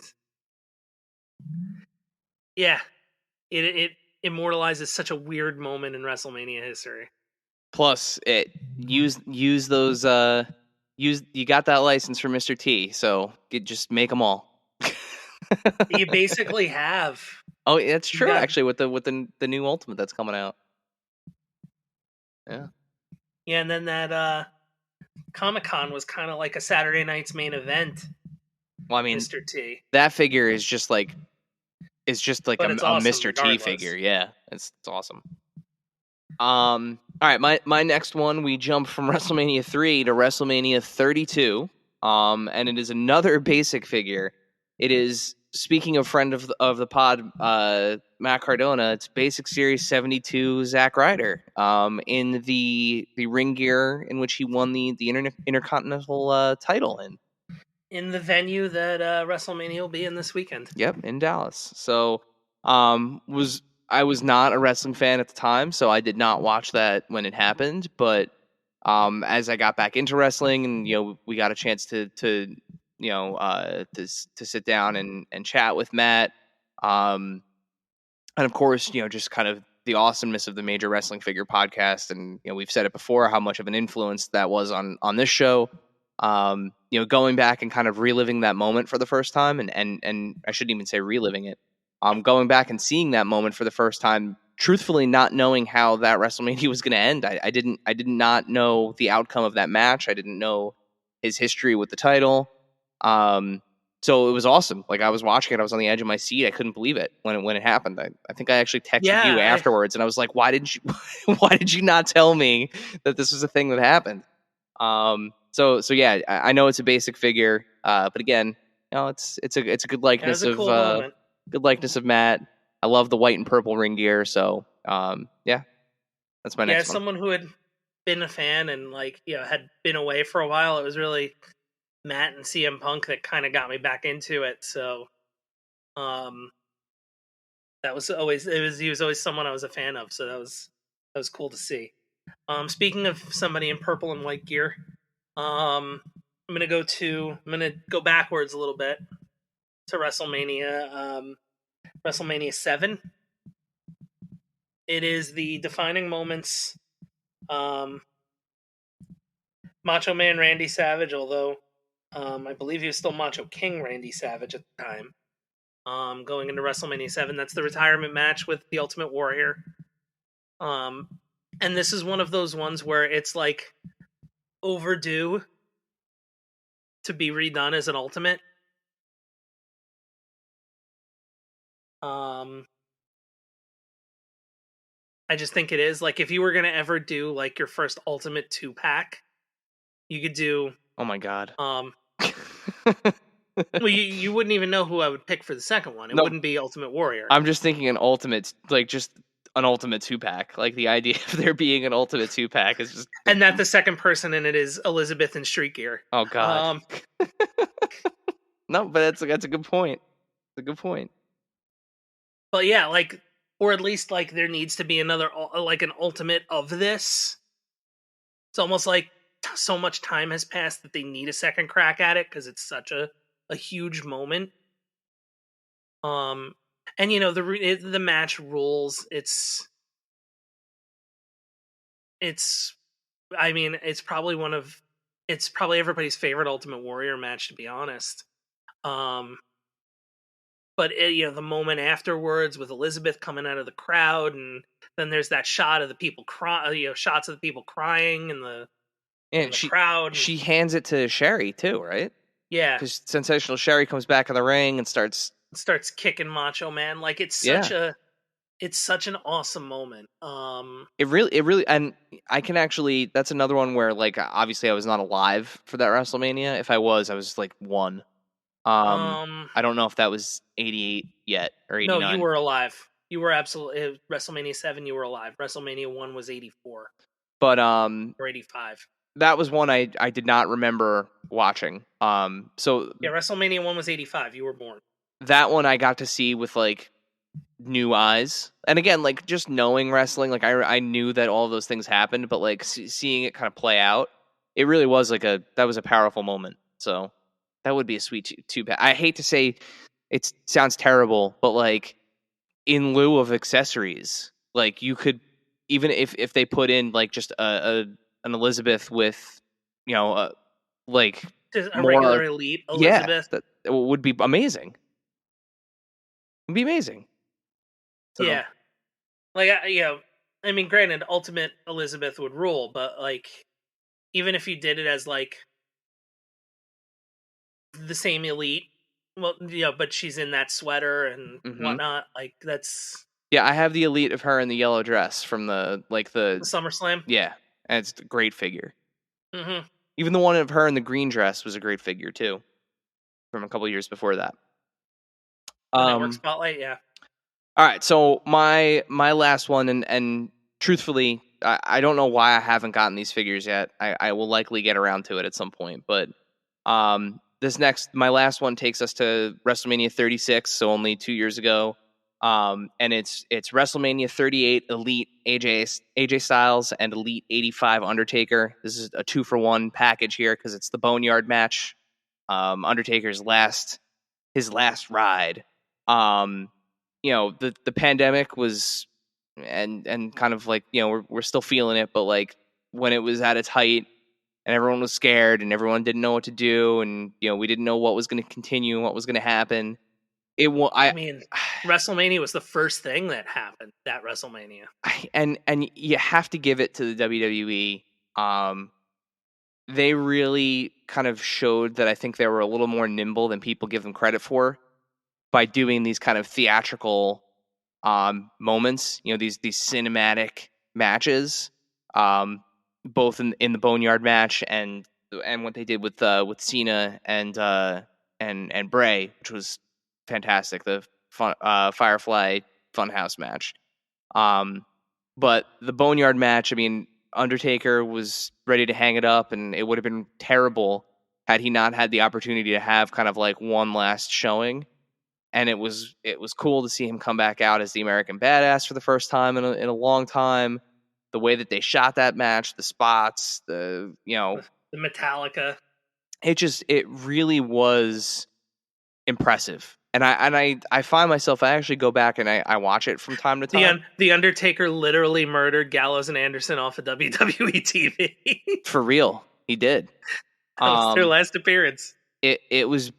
yeah, it immortalizes such a weird moment in WrestleMania history. Plus, it use those you got that license from Mr. T, so just make them all. You basically have. Oh, that's true. Actually, with the new Ultimate that's coming out. Yeah. Yeah, and then that Comic-Con was kind of like a Saturday night's main event, Well, I mean, Mr. T. that figure is just like But a, it's a awesome Mr. T regardless. figure. Yeah, it's awesome. All right, my next one, we jump from WrestleMania 3 to WrestleMania 32. And it is another basic figure. It is, speaking of friend of the pod, Matt Cardona, it's Basic Series 72 Zack Ryder. In the ring gear in which he won the Intercontinental title In the venue that WrestleMania will be in this weekend. Yep, in Dallas. So, I was not a wrestling fan at the time, so I did not watch that when it happened. But as I got back into wrestling, and we got a chance to sit down and chat with Matt, and of course, just kind of the awesomeness of the Major Wrestling Figure podcast, and we've said it before how much of an influence that was on this show. Going back and kind of reliving that moment for the first time, and I shouldn't even say reliving it. Going back and seeing that moment for the first time, truthfully not knowing how that WrestleMania was going to end. I did not know the outcome of that match. I didn't know his history with the title. So it was awesome. Like, I was watching it, I was on the edge of my seat. I couldn't believe it when it happened. I think I actually texted you afterwards, and I was like, "Why didn't you not tell me that this was a thing that happened?" So yeah, I know it's a basic figure, but again, it's a good likeness of good likeness of Matt. I love the white and purple ring gear, so yeah, that's my next one. Someone who had been a fan and had been away for a while. It was really Matt and CM Punk that kind of got me back into it. So, that was always he was always someone I was a fan of. So that was cool to see. Speaking of somebody in purple and white gear, I'm gonna go backwards a little bit to WrestleMania. WrestleMania 7. It is the defining moments. Macho Man Randy Savage, although I believe he was still Macho King Randy Savage at the time. Going into WrestleMania 7, that's the retirement match with the Ultimate Warrior. And this is one of those ones where it's like overdue to be redone as an Ultimate. I just think it is. Like, if you were going to ever do like your first Ultimate 2-pack, you could do... Oh my god. Well, you wouldn't even know who I would pick for the second one. It wouldn't be Ultimate Warrior. I'm just thinking an Ultimate, like just an Ultimate 2-pack. Like, the idea of there being an Ultimate 2-pack is just... And that the second person in it is Elizabeth in street gear. Oh god. No, but that's a good point. It's a good point. But yeah, like, or at least like there needs to be another, like an Ultimate of this. It's almost like so much time has passed that they need a second crack at it because it's such a huge moment. And the match rules. It's I mean, it's probably everybody's favorite Ultimate Warrior match, to be honest. But the moment afterwards with Elizabeth coming out of the crowd, and then there's that shot of the people shots of the people crying and the crowd. She hands it to Sherry too, right? Yeah, because Sensational Sherry comes back in the ring and starts kicking Macho Man. Like, it's such an awesome moment. It really, and I can actually. That's another one where, like, obviously I was not alive for that WrestleMania. If I was like 1. I don't know if that was 88 yet or 89. No, you were alive. You were absolutely WrestleMania 7. You were alive. WrestleMania 1 was 84. But or 85. That was one I did not remember watching. So yeah, WrestleMania 1 was 85. You were born. That one I got to see with like new eyes, and again, like, just knowing wrestling, like I knew that all of those things happened, but like seeing it kind of play out, it really was like that was a powerful moment. So that would be a sweet two-pack. I hate to say it sounds terrible, but like, in lieu of accessories, like, you could, even if they put in like just an Elizabeth with, like just a regular elite Elizabeth, that would be amazing. It'd be amazing. So, yeah, like, I mean, granted, Ultimate Elizabeth would rule, but like, even if you did it as like the same Elite, well, but she's in that sweater and whatnot. Like that's Yeah, I have the Elite of her in the yellow dress from the SummerSlam. yeah, and it's a great figure. Mm-hmm. Even the one of her in the green dress was a great figure too, from a couple years before that. The network spotlight, yeah. All right, so my last one, and truthfully, I don't know why I haven't gotten these figures yet. I will likely get around to it at some point, but my last one takes us to WrestleMania 36, so only 2 years ago. And it's WrestleMania 38 Elite AJ Styles and Elite 85 Undertaker. This is a 2-for-1 package here because it's the Boneyard match. Undertaker's his last ride. The pandemic was and kind of like, we're still feeling it, but like when it was at its height and everyone was scared and everyone didn't know what to do, and we didn't know what was going to continue and what was going to happen. I mean, WrestleMania was the first thing that happened. That WrestleMania, and you have to give it to the WWE. They really kind of showed that I think they were a little more nimble than people give them credit for by doing these kind of theatrical moments. These cinematic matches, both in the Boneyard match and what they did with Cena and Bray, which was fantastic. The Firefly Funhouse match. But the Boneyard match, I mean, Undertaker was ready to hang it up, and it would have been terrible had he not had the opportunity to have kind of like one last showing. And it was cool to see him come back out as the American Badass for the first time in a long time. The way that they shot that match, the spots, the Metallica. It really was impressive. And I find myself, I actually go back and I watch it from time to time. The Undertaker literally murdered Gallows and Anderson off of WWE TV. For real, he did. That was their last appearance. It was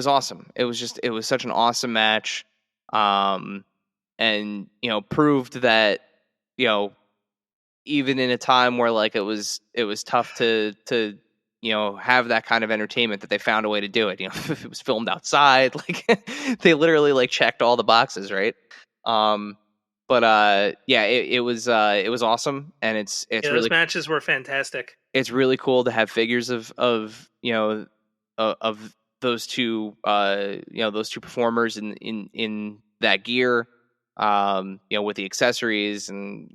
awesome. It was such an awesome match. And proved that, even in a time where like it was tough to have that kind of entertainment, that they found a way to do it. If it was filmed outside, like they literally like checked all the boxes, right? It was awesome, and it's really, those matches were fantastic. It's really cool to have figures of those two performers in that gear, with the accessories, and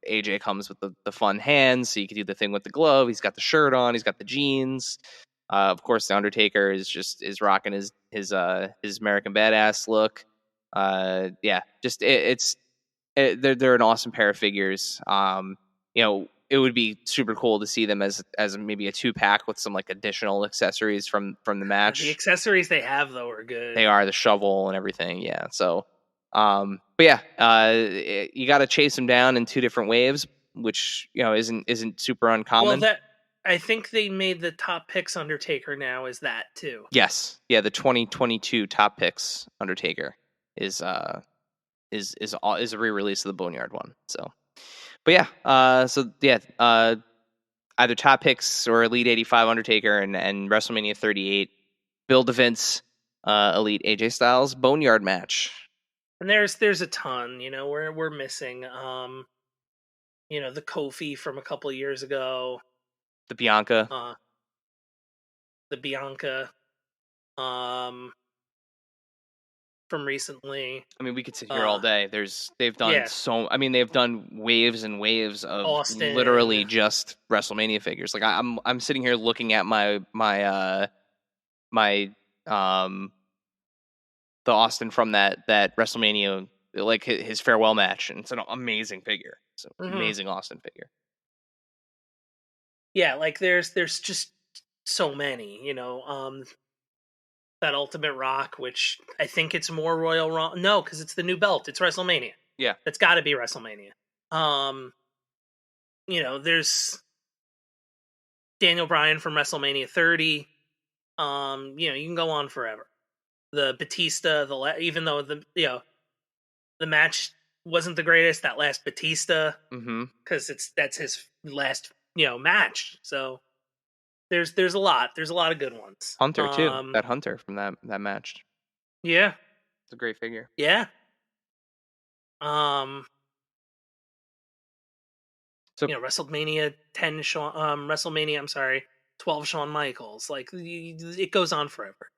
AJ comes with the fun hands, so you can do the thing with the glove. He's got the shirt on, he's got the jeans. Of course, the Undertaker is rocking his American Badass look. They're an awesome pair of figures. It would be super cool to see them as maybe a 2-pack with some like additional accessories from the match. The accessories they have though are good. They are, the shovel and everything. Yeah. So, you got to chase them down in 2 different waves, which isn't super uncommon. Well, I think they made the top picks Undertaker now is that too. Yes. Yeah. The 2022 top picks Undertaker is a re-release of the Boneyard one. So. But either top picks or Elite 85 Undertaker and WrestleMania 38 Bill DeVince Elite AJ Styles Boneyard match. And there's a ton, we're missing the Kofi from a couple of years ago, the Bianca, from recently. I mean, we could sit here all day. They've done waves and waves of Austin, literally just WrestleMania figures. Like I'm sitting here looking at the Austin from that WrestleMania, like his farewell match, and it's an amazing figure. It's an amazing Austin figure. Yeah, like there's just so many, that Ultimate Rock, which I think it's more Royal Rumble. No, because it's the new belt. It's WrestleMania. Yeah. It's got to be WrestleMania. There's Daniel Bryan from WrestleMania 30. You can go on forever. The Batista, even though the match wasn't the greatest, that last Batista, because that's his last match. So there's a lot of good ones. Hunter too. That Hunter from that match. Yeah. It's a great figure. Yeah. So WrestleMania 10 WrestleMania 12 Shawn Michaels. Like it goes on forever.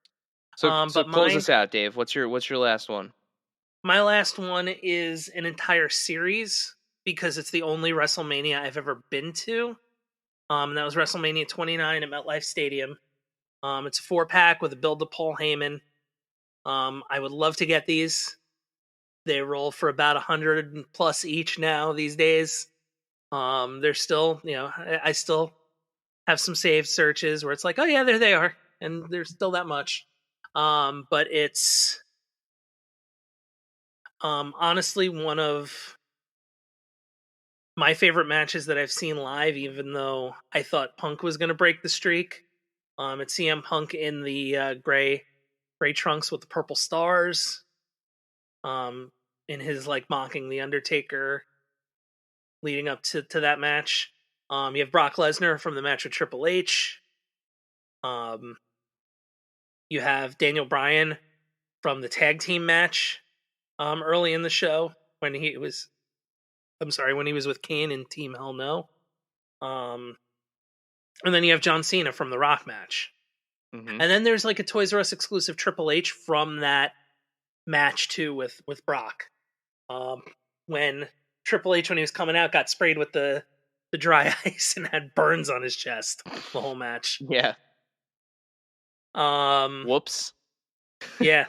so But close us out, Dave. What's your last one? My last one is an entire series because it's the only WrestleMania I've ever been to. That was WrestleMania 29 at MetLife Stadium. It's a 4-pack with a build to Paul Heyman. I would love to get these. They roll for about 100 plus each now these days. They're still, I still have some saved searches where it's like, oh yeah, there they are, and there's still that much. But it's honestly one of my favorite matches that I've seen live, even though I thought Punk was going to break the streak. It's CM Punk in the gray trunks with the purple stars. In his like mocking the Undertaker leading up to that match. You have Brock Lesnar from the match with Triple H. You have Daniel Bryan from the tag team match early in the show when he was with Kane in Team Hell No. And then you have John Cena from the Rock match. Mm-hmm. And then there's like a Toys R Us exclusive Triple H from that match too with Brock. When Triple H, when he was coming out, got sprayed with the dry ice and had burns on his chest the whole match. Yeah. Whoops. Yeah.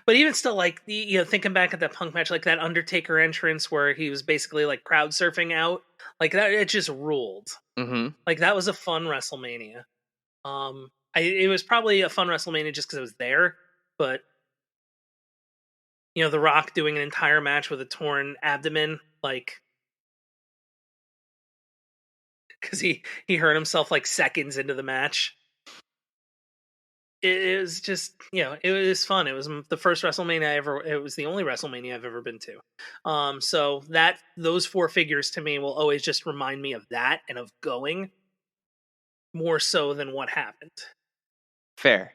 But even still, like, thinking back at that Punk match, like that Undertaker entrance where he was basically like crowd surfing out, like that, it just ruled. Mm-hmm. Like that was a fun WrestleMania. It was probably a fun WrestleMania just because it was there, but The Rock doing an entire match with a torn abdomen, like, because he hurt himself like seconds into the match. It was just, it was fun. It was the first WrestleMania it was the only WrestleMania I've ever been to. So those 4 figures to me will always just remind me of that and of going more so than what happened. Fair.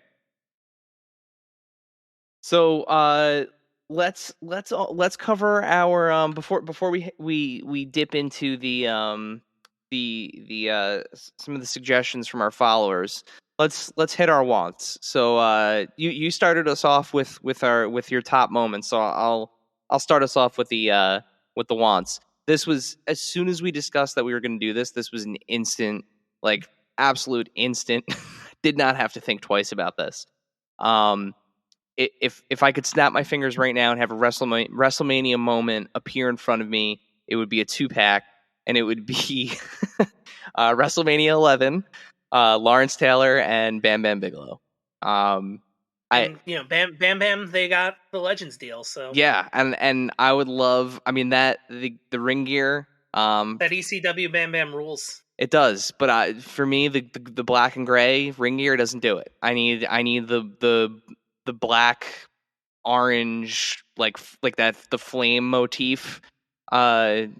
So, let's cover our before we dip into the some of the suggestions from our followers. Let's hit our wants. So you started us off with your top moments. So I'll start us off with the wants. This was, as soon as we discussed that we were going to do this was an instant, like absolute instant. Did not have to think twice about this. If I could snap my fingers right now and have a WrestleMania moment appear in front of me, it would be a 2-pack, and it would be WrestleMania 11, Lawrence Taylor and Bam Bam Bigelow. Bam Bam, they got the Legends deal, so yeah, and I would love. I mean that the ring gear. That ECW Bam Bam rules. It does, but for me, the black and gray ring gear doesn't do it. I need the black, orange, like that, the flame motif. The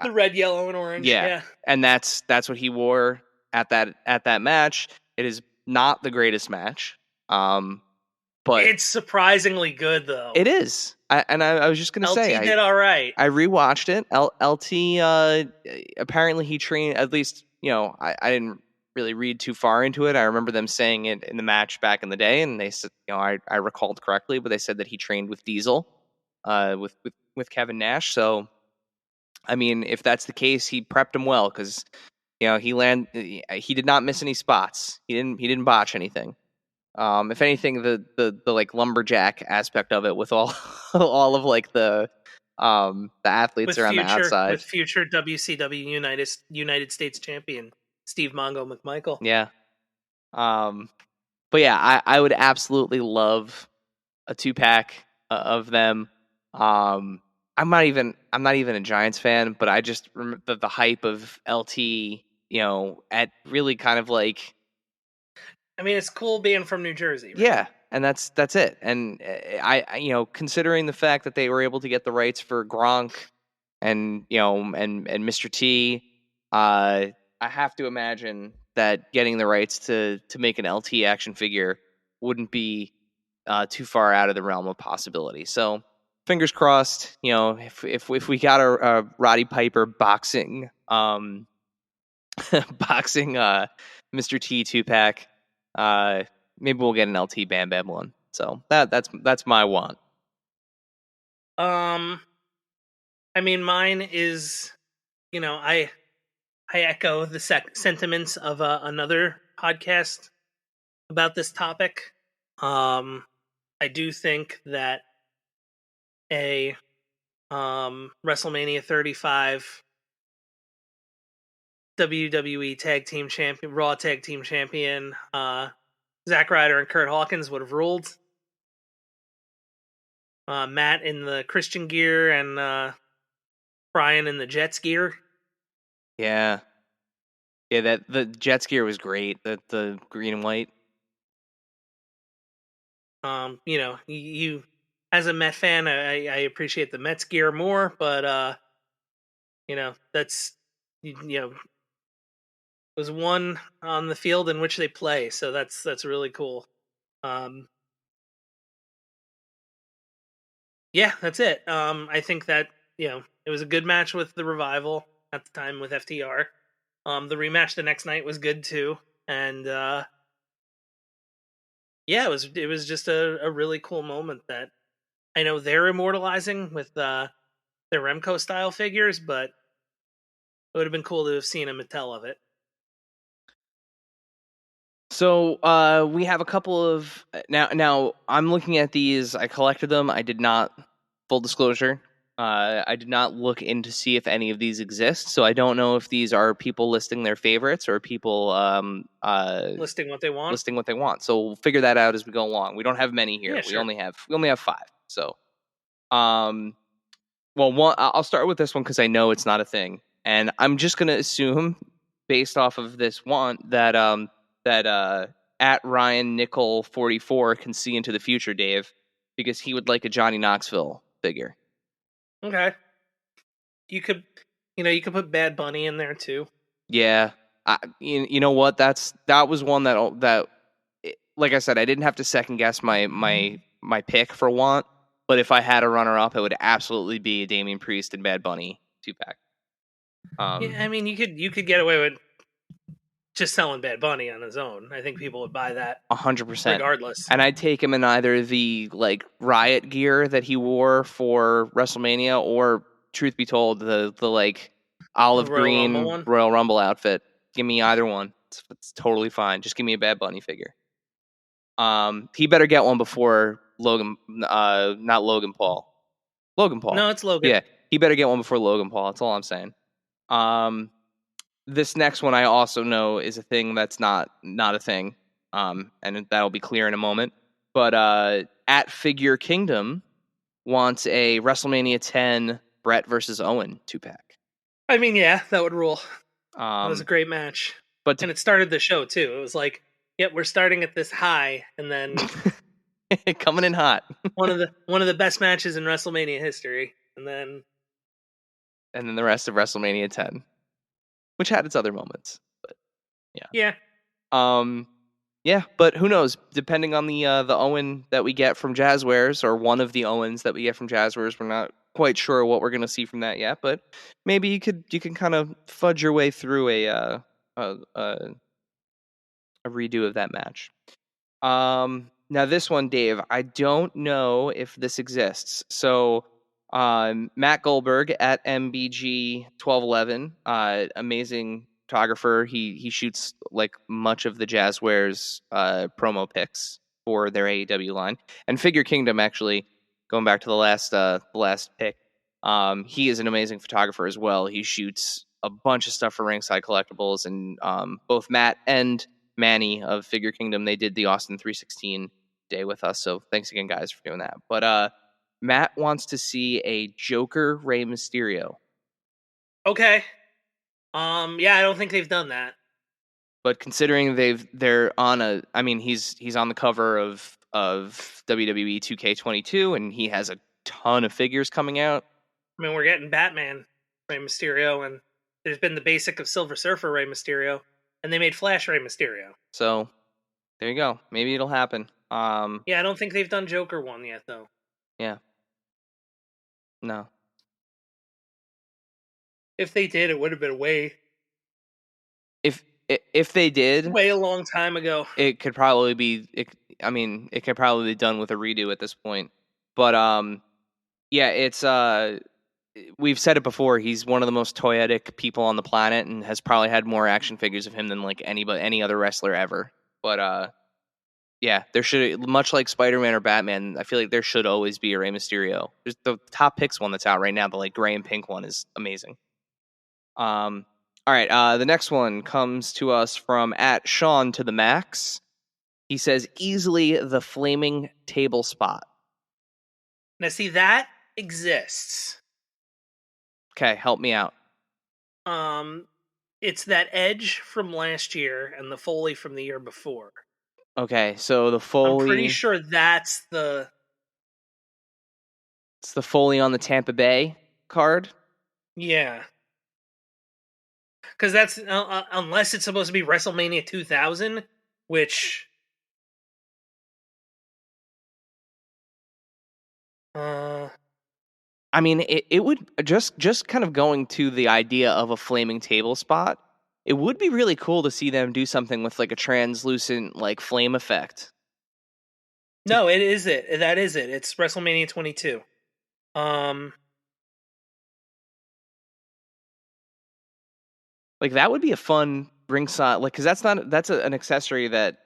red, yellow, and orange. Yeah. And that's what he wore at that match. It is not the greatest match, but it's surprisingly good though. It is. I was just gonna say, LT did all right. I rewatched it. LT apparently he trained, at least I didn't really read too far into it. I remember them saying it in the match back in the day, and they said, I recalled correctly, but they said that he trained with Diesel, with Kevin Nash. So, I mean, if that's the case, he prepped him well, because he did not miss any spots. He didn't botch anything. If anything, the like lumberjack aspect of it, with all of like the athletes with around the outside, with future WCW United States champion Steve Mongo McMichael. Yeah. But yeah, I would absolutely love a 2-pack of them. I'm not even a Giants fan, but I just remember the hype of LT, at really kind of like, I mean, it's cool being from New Jersey, right? Yeah, and that's it. And I considering the fact that they were able to get the rights for Gronk and and Mr. T, I have to imagine that getting the rights to make an LT action figure wouldn't be too far out of the realm of possibility. So fingers crossed. You know, if we got a Roddy Piper boxing boxing Mr. T 2-pack, maybe we'll get an LT Bam Bam one. So that's my want. I mean, mine is, I echo the sentiments of another podcast about this topic. I do think that a WrestleMania 35 WWE Tag Team Champion, Raw Tag Team Champion, Zack Ryder and Kurt Hawkins would have ruled. Matt in the Christian gear and Brian in the Jets gear. Yeah. Yeah, that the Jets gear was great. The green and white. You as a Met fan, I appreciate the Mets gear more, but that's was one on the field in which they play, so that's really cool. Yeah, that's it. I think that it was a good match with the Revival at the time with FTR. The rematch the next night was good too, and yeah, it was just a really cool moment that I know they're immortalizing with their Remco style figures, but it would have been cool to have seen a Mattel of it. So we have a couple of now. I'm looking at these. I collected them. I did not. Full disclosure. I did not look in to see if any of these exist. So I don't know if these are people listing their favorites or people Listing what they want. listing what they want. So we'll figure that out as we go along. We don't have many here. Yeah, we sure. only have 5. So well, I'll start with this one because I know it's not a thing, and I'm just gonna assume, based off of this one, that at Ryan Nickel 44 can see into the future, Dave, because he would like a Johnny Knoxville figure. Okay. You could put Bad Bunny in there too. Yeah, you know what? That was one that, like I said, I didn't have to second guess my pick for want. But if I had a runner up, it would absolutely be a Damian Priest and Bad Bunny 2-pack. Yeah, I mean, you could get away with just selling Bad Bunny on his own. I think people would buy that 100%, regardless. and I'd take him in either the riot gear that he wore for WrestleMania, or truth be told, the olive green Royal Rumble outfit. Give me either one. It's totally fine. Just give me a Bad Bunny figure. He better get one before Logan, not Logan Paul. Logan Paul. No, it's Logan. Yeah, he better get one before Logan Paul. That's all I'm saying. This next one I also know is a thing that's not a thing. And that'll be clear in a moment. But at Figure Kingdom wants a WrestleMania 10 Brett versus Owen 2-pack. I mean, yeah, that would rule. It was a great match. And it started the show too. It was like, yep, we're starting at this high, and then coming in hot. one of the best matches in WrestleMania history, and then the rest of WrestleMania 10, which had its other moments. But yeah. Yeah, but who knows? Depending on the Owen that we get from Jazzwares, or one of the Owens that we get from Jazzwares, we're not quite sure what we're going to see from that yet. But maybe you can kind of fudge your way through a redo of that match. Now this one, Dave, I don't know if this exists. So Matt Goldberg at MBG 1211, amazing photographer. He shoots much of the Jazzwares promo pics for their AEW line, and Figure Kingdom, actually, going back to the last pick. He is an amazing photographer as well. He shoots a bunch of stuff for Ringside Collectibles, and both Matt and Manny of Figure Kingdom, they did the Austin 316 day with us. So thanks again, guys, for doing that. But Matt wants to see a Joker Rey Mysterio. Okay. Yeah, I don't think they've done that. But considering they're on he's on the cover of WWE 2K22, and he has a ton of figures coming out. I mean, we're getting Batman, Rey Mysterio, and there's been the basic of Silver Surfer Rey Mysterio, and they made Flash Rey Mysterio. So there you go. Maybe it'll happen. Yeah, I don't think they've done Joker one yet, though. Yeah. No. If they did, it would have been way If they did, a long time ago. it could probably be. It could probably be done with a redo at this point. But yeah, it's we've said it before. He's one of the most toyetic people on the planet, and has probably had more action figures of him than like any other wrestler ever. But yeah, there should, much like Spider-Man or Batman, I feel like there should always be a Rey Mysterio. There's the Top Picks one that's out right now, the like gray and pink one is amazing. All right, the next one comes to us from @Sean to the Max. He says, easily the flaming table spot. Now, see, that exists. Okay, help me out. It's that Edge from last year and the Foley from the year before. Okay, so the Foley... I'm pretty sure that's the... It's the Foley on the Tampa Bay card? Yeah. Because that's... unless it's supposed to be WrestleMania 2000, which... I mean, it would just kind of going to the idea of a flaming table spot. It would be really cool to see them do something with like a translucent like flame effect. No, it is it. That is it. It's WrestleMania 22. Like that would be a fun ringside, like, because that's an accessory that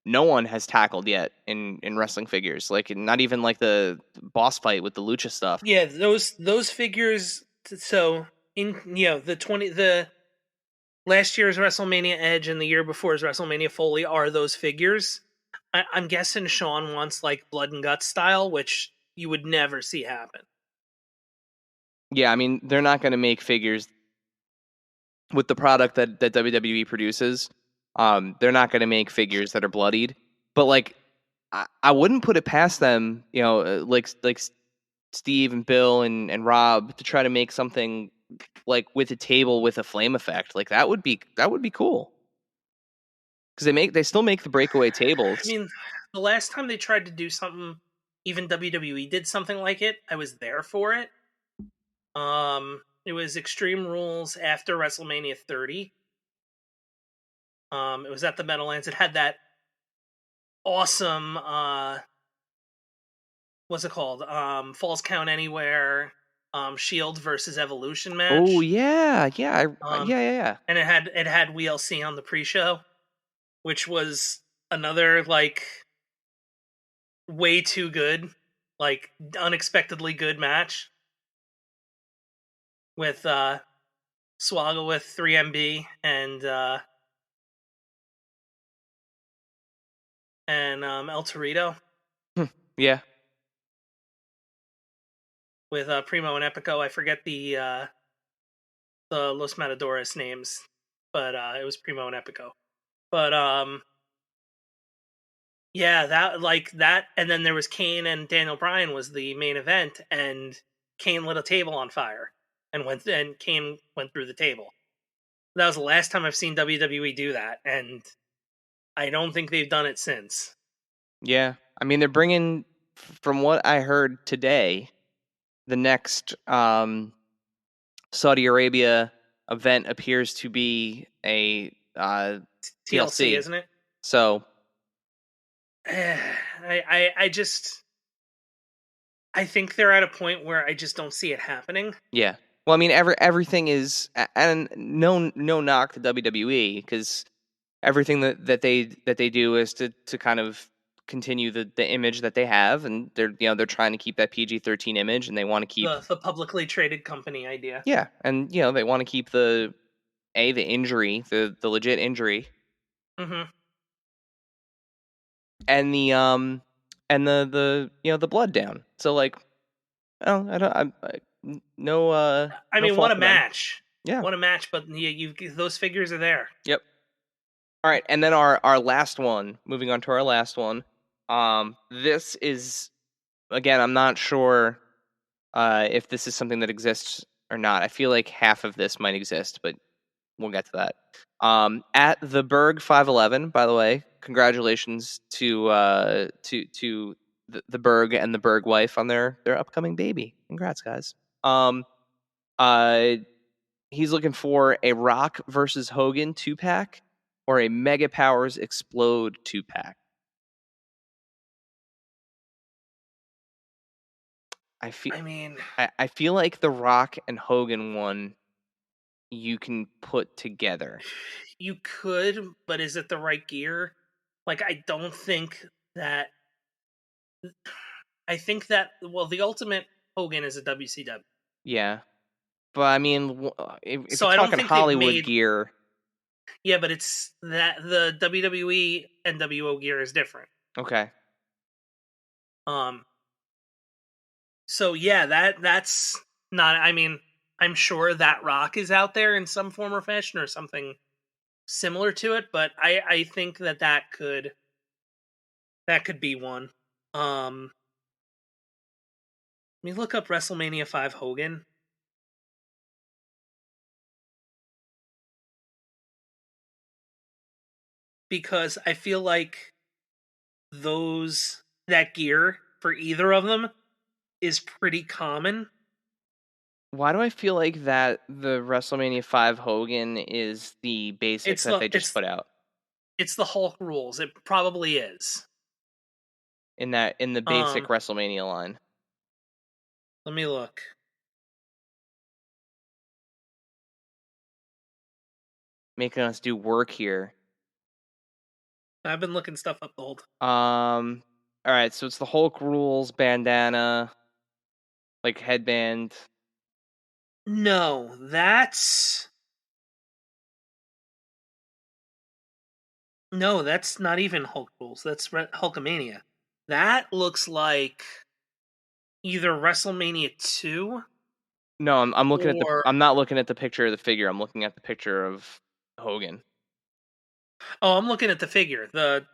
no one has tackled yet in wrestling figures. Like not even like the boss fight with the lucha stuff. Yeah, those figures. So in the last year's WrestleMania Edge and the year before's WrestleMania Foley are those figures. I'm guessing Sean wants like blood and guts style, which you would never see happen. Yeah, I mean they're not going to make figures with the product that WWE produces. They're not going to make figures that are bloodied, but like I wouldn't put it past them, like Steve and Bill and Rob to try to make something like with a table with a flame effect. Like that would be cool. Because they still make the breakaway tables. I mean, the last time they tried to do something, even WWE did something like it. I was there for it. It was Extreme Rules after WrestleMania 30. It was at the Meadowlands. It had that awesome, what's it called? Falls Count Anywhere, Shield versus Evolution match. Oh yeah. Yeah. And it had WLC on the pre-show, which was another like way too good, like unexpectedly good match with Swaggle with 3MB and El Torito. Yeah. With Primo and Epico. I forget the Los Matadores names, but it was Primo and Epico. But yeah, that, and then there was Kane and Daniel Bryan was the main event, and Kane lit a table on fire, and Kane went through the table. That was the last time I've seen WWE do that, and I don't think they've done it since. Yeah, I mean they're bringing, from what I heard today, the next Saudi Arabia event appears to be a TLC, isn't it? So I think they're at a point where I just don't see it happening. Yeah. Well, I mean, everything is, and no knock to WWE, because everything that they do is to kind of continue the image that they have, and they're trying to keep that PG-13 image, and they want to keep the publicly traded company idea. Yeah, and they want to keep the injury, the legit injury, mm-hmm. and the blood down. So like, oh, I mean, what a match! Yeah, what a match! But those figures are there. Yep. All right, and then our last one. Moving on to our last one. This is, again, I'm not sure if this is something that exists or not. I feel like half of this might exist, but we'll get to that. At the Berg 511, by the way, congratulations to the Berg and the Berg wife on their upcoming baby. Congrats, guys. He's looking for a Rock versus Hogan 2-pack or a Mega Powers Explode 2-pack. I feel like the Rock and Hogan one you can put together. You could, but is it the right gear? Like, I don't think that. I think that, well, the Ultimate Hogan is a WCW. Yeah. But I mean, if So you're I don't talking think they've Hollywood made- gear, Yeah, but it's that the WWE NWO gear is different. okay. So yeah, that's not. I mean, I'm sure that Rock is out there in some form or fashion or something similar to it, but I think that could be one. Let me look up WrestleMania 5 Hogan. Because I feel like that gear for either of them is pretty common. Why do I feel like that the WrestleMania 5 Hogan is the basics that they just put out? It's the Hulk rules. It probably is. In the basic WrestleMania line. Let me look. Making us do work here. I've been looking stuff up the whole time. All right, so it's the Hulk rules bandana, like headband. No, that's not even Hulk rules. That's Hulkamania. That looks like either WrestleMania 2. No, I'm looking at I'm not looking at the picture of the figure. I'm looking at the picture of Hogan. Oh, I'm looking at the figure. The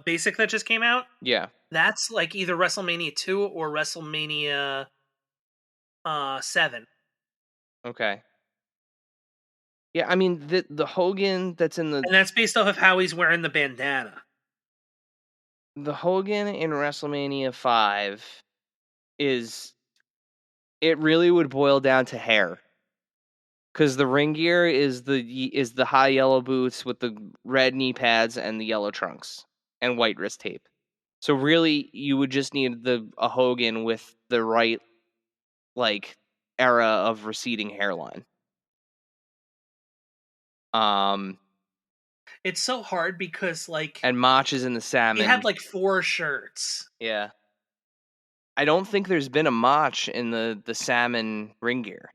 basic that just came out? Yeah. That's like either WrestleMania 2 or WrestleMania 7. Okay. Yeah, I mean the Hogan that's in And that's based off of how he's wearing the bandana. the Hogan in WrestleMania 5 it really would boil down to hair. Cuz the ring gear is the high yellow boots with the red knee pads and the yellow trunks and white wrist tape. So really you would just need a Hogan with the right like era of receding hairline. It's so hard because and Mach is in the salmon. He had 4 shirts. Yeah. I don't think there's been a Mach in the salmon ring gear.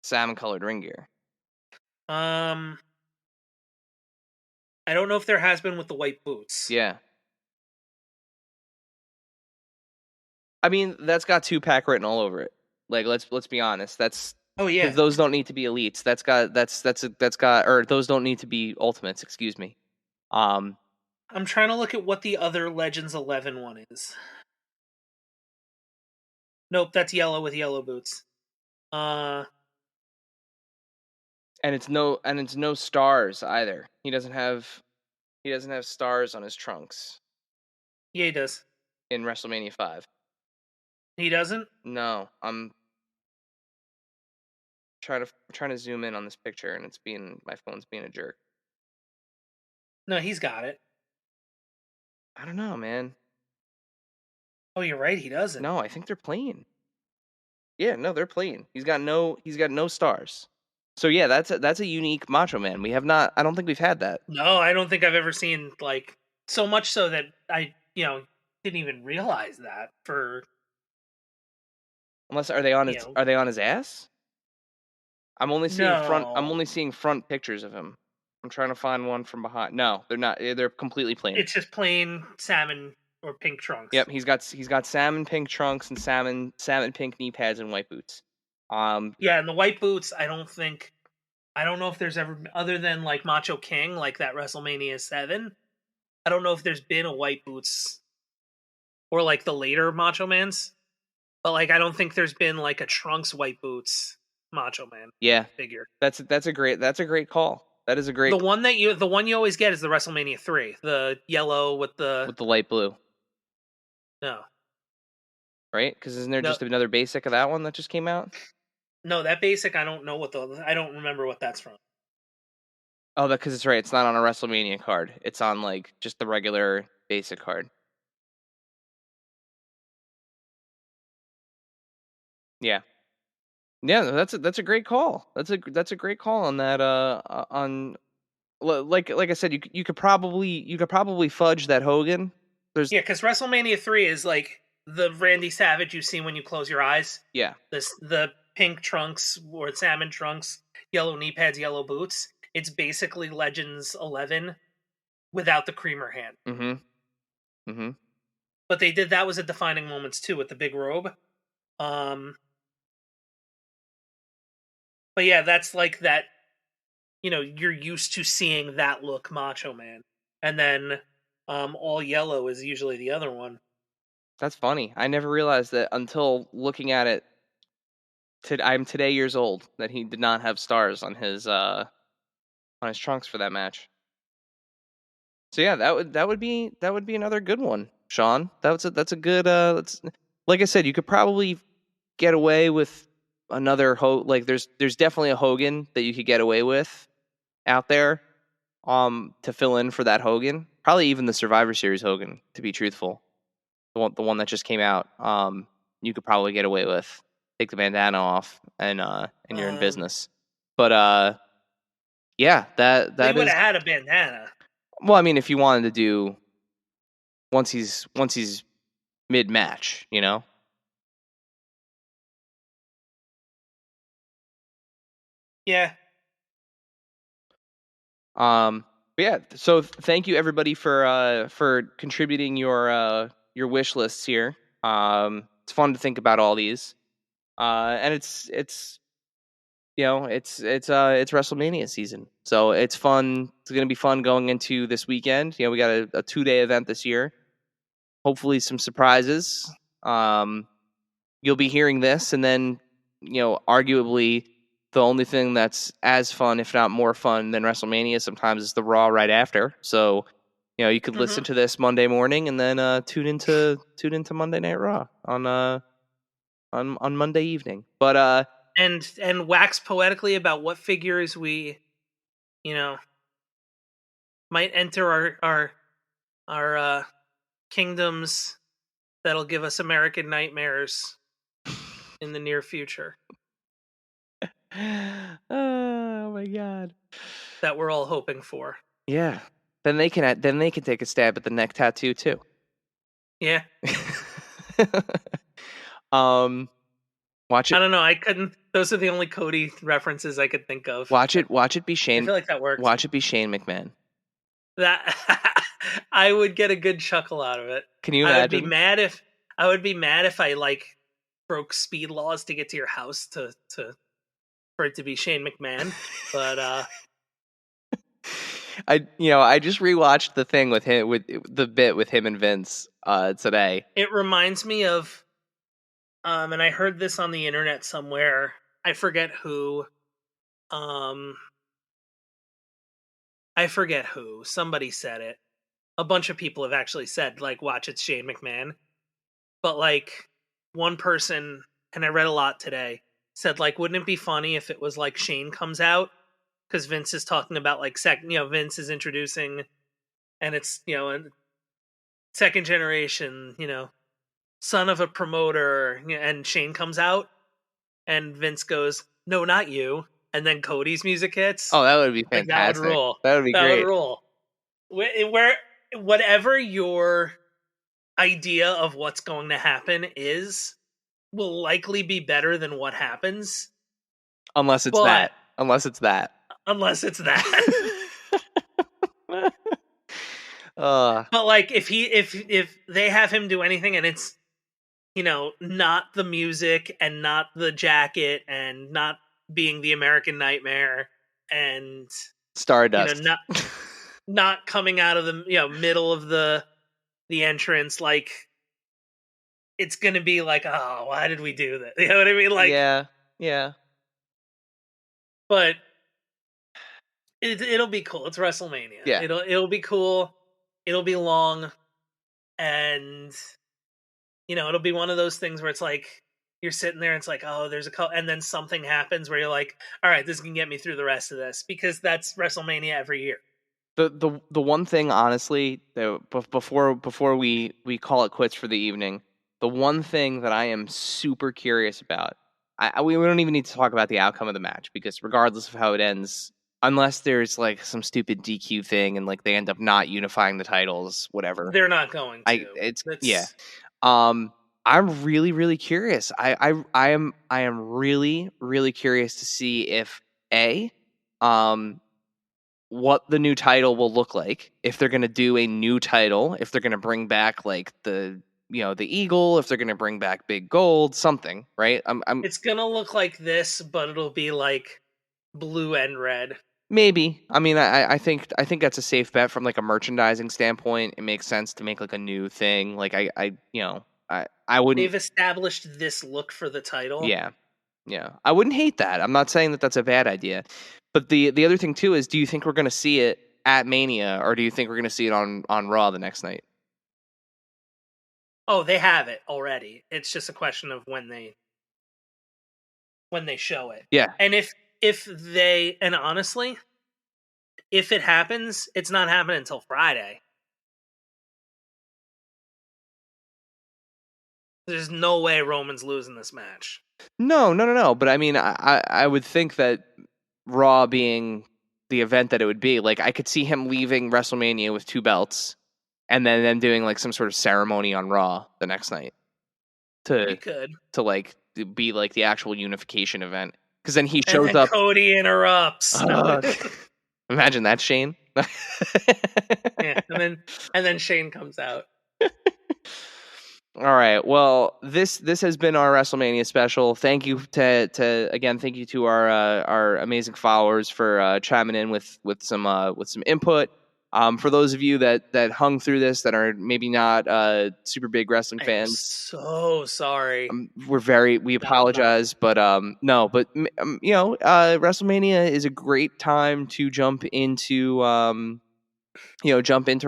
Salmon colored ring gear. I don't know if there has been with the white boots. Yeah. I mean, that's got 2-pack written all over it. Like let's be honest. That's yeah. Those don't need to be elites. Or those don't need to be ultimates, excuse me. I'm trying to look at what the other Legends 11 one is. Nope, that's yellow with yellow boots. And it's no stars either. He doesn't have stars on his trunks. Yeah, he does. In WrestleMania 5. He doesn't? No, I'm trying to zoom in on this picture and my phone's being a jerk. No, he's got it. I don't know, man. Oh, you're right, he doesn't. No, I think they're plain. Yeah, no, they're plain. He's got no stars. So yeah, that's a unique Macho Man. I don't think we've had that. No, I don't think I've ever seen so much so that I, didn't even realize that Unless are they on his ass? I'm only seeing front pictures of him. I'm trying to find one from behind. No, they're not. They're completely plain. It's just plain salmon or pink trunks. Yep, he's got salmon pink trunks and salmon pink knee pads and white boots. Yeah, and the white boots, I don't know if there's ever, other than Macho King, that WrestleMania 7, I don't know if there's been a white boots or the later Macho Mans. But like, I don't think there's been like a Trunks white boots Macho Man Yeah, figure. that's a great call. That is a great The one you always get is the WrestleMania 3, the yellow with the light blue, no. right? Because isn't there No, just another basic of that one that just came out? no, that basic I don't remember what that's from. Oh, because it's right. It's not on a WrestleMania card. It's on like just the regular basic card. Yeah, yeah. That's a great call. That's a great call on that. Like I said, you could probably fudge that Hogan. There's Yeah, because WrestleMania 3 is like the Randy Savage you see when you close your eyes. yeah. The pink trunks or salmon trunks, yellow knee pads, yellow boots. It's basically Legends 11 without the creamer hand. Mm-hmm. Mm-hmm. But they did that was a defining moments too with the big robe. But yeah, that's like that. You know, you're used to seeing that look Macho Man, and then all yellow is usually the other one. That's funny. I never realized that until looking at it. I'm today years old that he did not have stars on his trunks for that match. So yeah, that would be another good one, Sean. That's a good like I said, you could probably get away with another like there's definitely a Hogan that you could get away with out there to fill in for that Hogan. Probably even the Survivor Series Hogan, to be truthful. The one that just came out. You could probably get away with. Take the bandana off and you're in business. But yeah, that They would is have had a bandana. well, I mean if you wanted to do once he's mid match, you know? Yeah. But yeah, so thank you everybody for contributing your wish lists here. It's fun to think about all these. And it's you know, it's WrestleMania season. So it's fun. It's going to be fun going into this weekend. You know, we got a 2-day event this year. Hopefully some surprises. You'll be hearing this and then, you know, arguably the only thing that's as fun, if not more fun than WrestleMania sometimes is the Raw right after. So, you know, you could listen to this Monday morning and then tune into Monday Night Raw on Monday evening. But And wax poetically about what figures we, you know, might enter our kingdoms that'll give us American nightmares in the near future oh my god. that we're all hoping for. Yeah. Then they can take a stab at the neck tattoo too. Yeah. Watch it. I don't know. I couldn't. Those are the only Cody references I could think of. Watch it be Shane. I feel like that works. Watch it be Shane McMahon. That I would get a good chuckle out of it. Can you imagine? I would be mad if I like broke speed laws to get to your house for it to be Shane McMahon. But I just rewatched the thing with him with the bit with him and Vince today. It reminds me of and I heard this on the internet somewhere. I forget who. Somebody said it. A bunch of people have actually said, like, watch it's Shane McMahon. But, like, one person, and I read a lot today, said, like, wouldn't it be funny if it was, like, Shane comes out? Because Vince is talking about, like, Vince is introducing, and it's, second generation, son of a promoter, and Shane comes out, and Vince goes, no, not you. And then Cody's music hits. Oh, that would be fantastic. Like, that would rule. That would be great. That would rule. Whatever your idea of what's going to happen will likely be better than what happens. Unless it's that. Unless it's that. But like if they have him do anything and it's not the music and not the jacket and not being the American Nightmare and Stardust, not coming out of the middle of the entrance, like it's going to be like, oh, why did we do that? You know what I mean? Like, yeah. But it'll be cool. It's WrestleMania. Yeah. It'll be cool. It'll be long, and it'll be one of those things where it's like you're sitting there and it's like, oh, there's a couple, and then something happens where you're like, all right, this can get me through the rest of this, because that's WrestleMania every year. The one thing, honestly, before we call it quits for the evening, the one thing that I am super curious about, we don't even need to talk about the outcome of the match, because regardless of how it ends, unless there's like some stupid DQ thing and like they end up not unifying the titles, whatever, they're not going to. I'm really, really curious. I am really, really curious to see if what the new title will look like, if they're going to do a new title, if they're going to bring back like the eagle, if they're going to bring back Big Gold, something, right? It's going to look like this, but it'll be like blue and red. Maybe. I mean, I think that's a safe bet from like a merchandising standpoint. It makes sense to make like a new thing. Like I wouldn't. They've established this look for the title. Yeah. I wouldn't hate that. I'm not saying that that's a bad idea. But the other thing too is, do you think we're going to see it at Mania, or do you think we're going to see it on Raw the next night? Oh, they have it already. It's just a question of when they show it. Yeah. And and honestly, if it happens, it's not happening until Friday. There's no way Roman's losing this match. No. But I mean, I would think that Raw being the event that it would be, like I could see him leaving WrestleMania with 2 belts and then them doing like some sort of ceremony on Raw the next night to like be like the actual unification event. Because then he shows up. Cody interrupts. Imagine that, Shane. Yeah, and then Shane comes out. All right. Well, this has been our WrestleMania special. Thank you to our amazing followers for chiming in with some input. For those of you that hung through this, that are maybe not super big wrestling fans, I'm so sorry. We apologize, but WrestleMania is a great time to jump into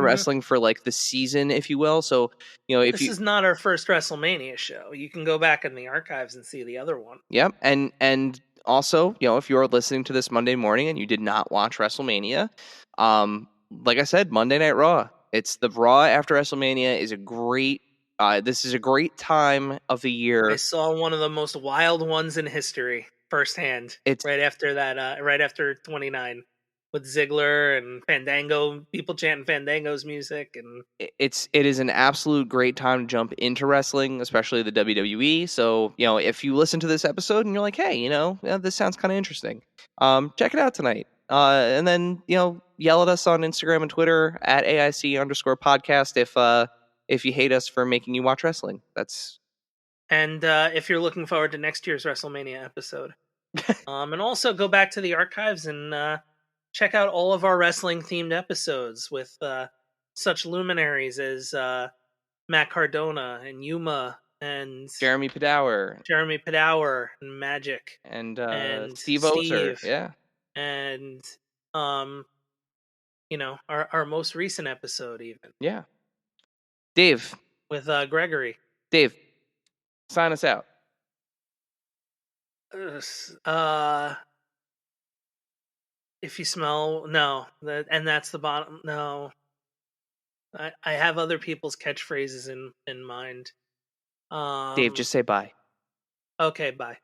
wrestling for like the season, if you will. So, this is not our first WrestleMania show. You can go back in the archives and see the other one. Yep. And also, if you're listening to this Monday morning and you did not watch WrestleMania, like I said, Monday Night Raw. It's the Raw after WrestleMania is a great. This is a great time of the year. I saw one of the most wild ones in history firsthand. It's right after that. Right after 29, with Ziggler and Fandango, people chanting Fandango's music, and it is an absolute great time to jump into wrestling, especially the WWE. So if you listen to this episode and you're like, hey, this sounds kind of interesting, check it out tonight. And then, yell at us on Instagram and Twitter at AIC_podcast if you hate us for making you watch wrestling. And if you're looking forward to next year's WrestleMania episode. And also go back to the archives and check out all of our wrestling-themed episodes with such luminaries as Matt Cardona and Yuma and Jeremy Padour and Magic and Steve Ozer. Yeah. And our most recent episode even. Yeah. Dave. With Gregory. Dave, sign us out. If you smell, no. And that's the bottom. No. I have other people's catchphrases in mind. Dave, just say bye. Okay, bye.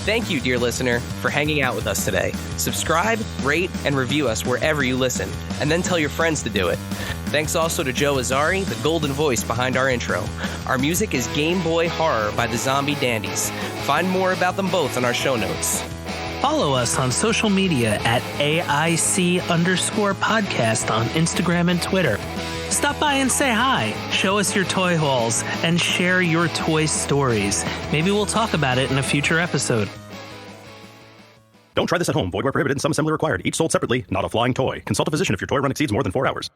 Thank you, dear listener, for hanging out with us today. Subscribe, rate, and review us wherever you listen, and then tell your friends to do it. Thanks also to Joe Azzari, the golden voice behind our intro. Our music is Game Boy Horror by the Zombie Dandies. Find more about them both in our show notes. Follow us on social media at AIC_podcast on Instagram and Twitter. Stop by and say hi, show us your toy hauls, and share your toy stories. Maybe we'll talk about it in a future episode. Don't try this at home. Void where prohibited and some assembly required. Each sold separately, not a flying toy. Consult a physician if your toy run exceeds more than 4 hours.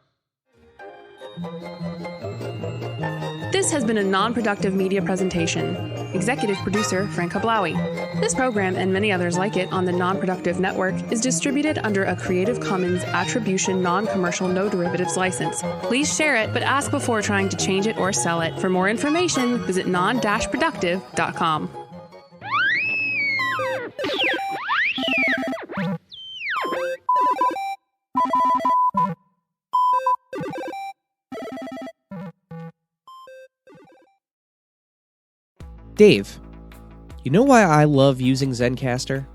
This has been a non-productive media presentation. Executive producer Frank Hablawi. This program and many others like it on the Non-Productive Network is distributed under a Creative Commons Attribution Non-Commercial No Derivatives license. Please share it, but ask before trying to change it or sell it. For more information, visit non-productive.com. Dave, you know why I love using Zencastr?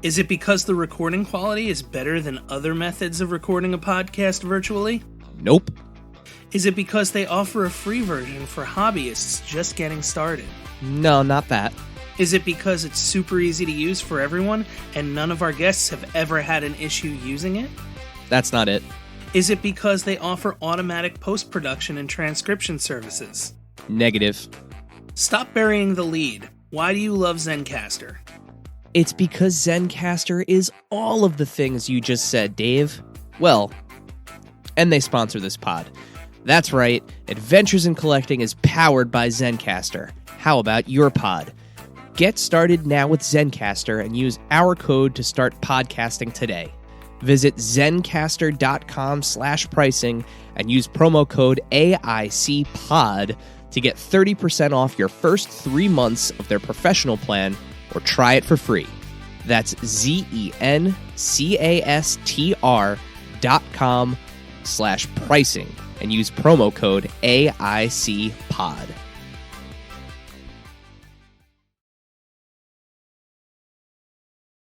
Is it because the recording quality is better than other methods of recording a podcast virtually? Nope. Is it because they offer a free version for hobbyists just getting started? No, not that. Is it because it's super easy to use for everyone and none of our guests have ever had an issue using it? That's not it. Is it because they offer automatic post-production and transcription services? Negative. Stop burying the lead. Why do you love Zencastr? It's because Zencastr is all of the things you just said, Dave. Well, and they sponsor this pod. That's right, Adventures in Collecting is powered by Zencastr. How about your pod? Get started now with Zencastr and use our code to start podcasting today. Visit zencastr.com/pricing and use promo code AICPOD to get 30% off your first 3 months of their professional plan or try it for free. That's zencastr.com/pricing and use promo code AICPOD.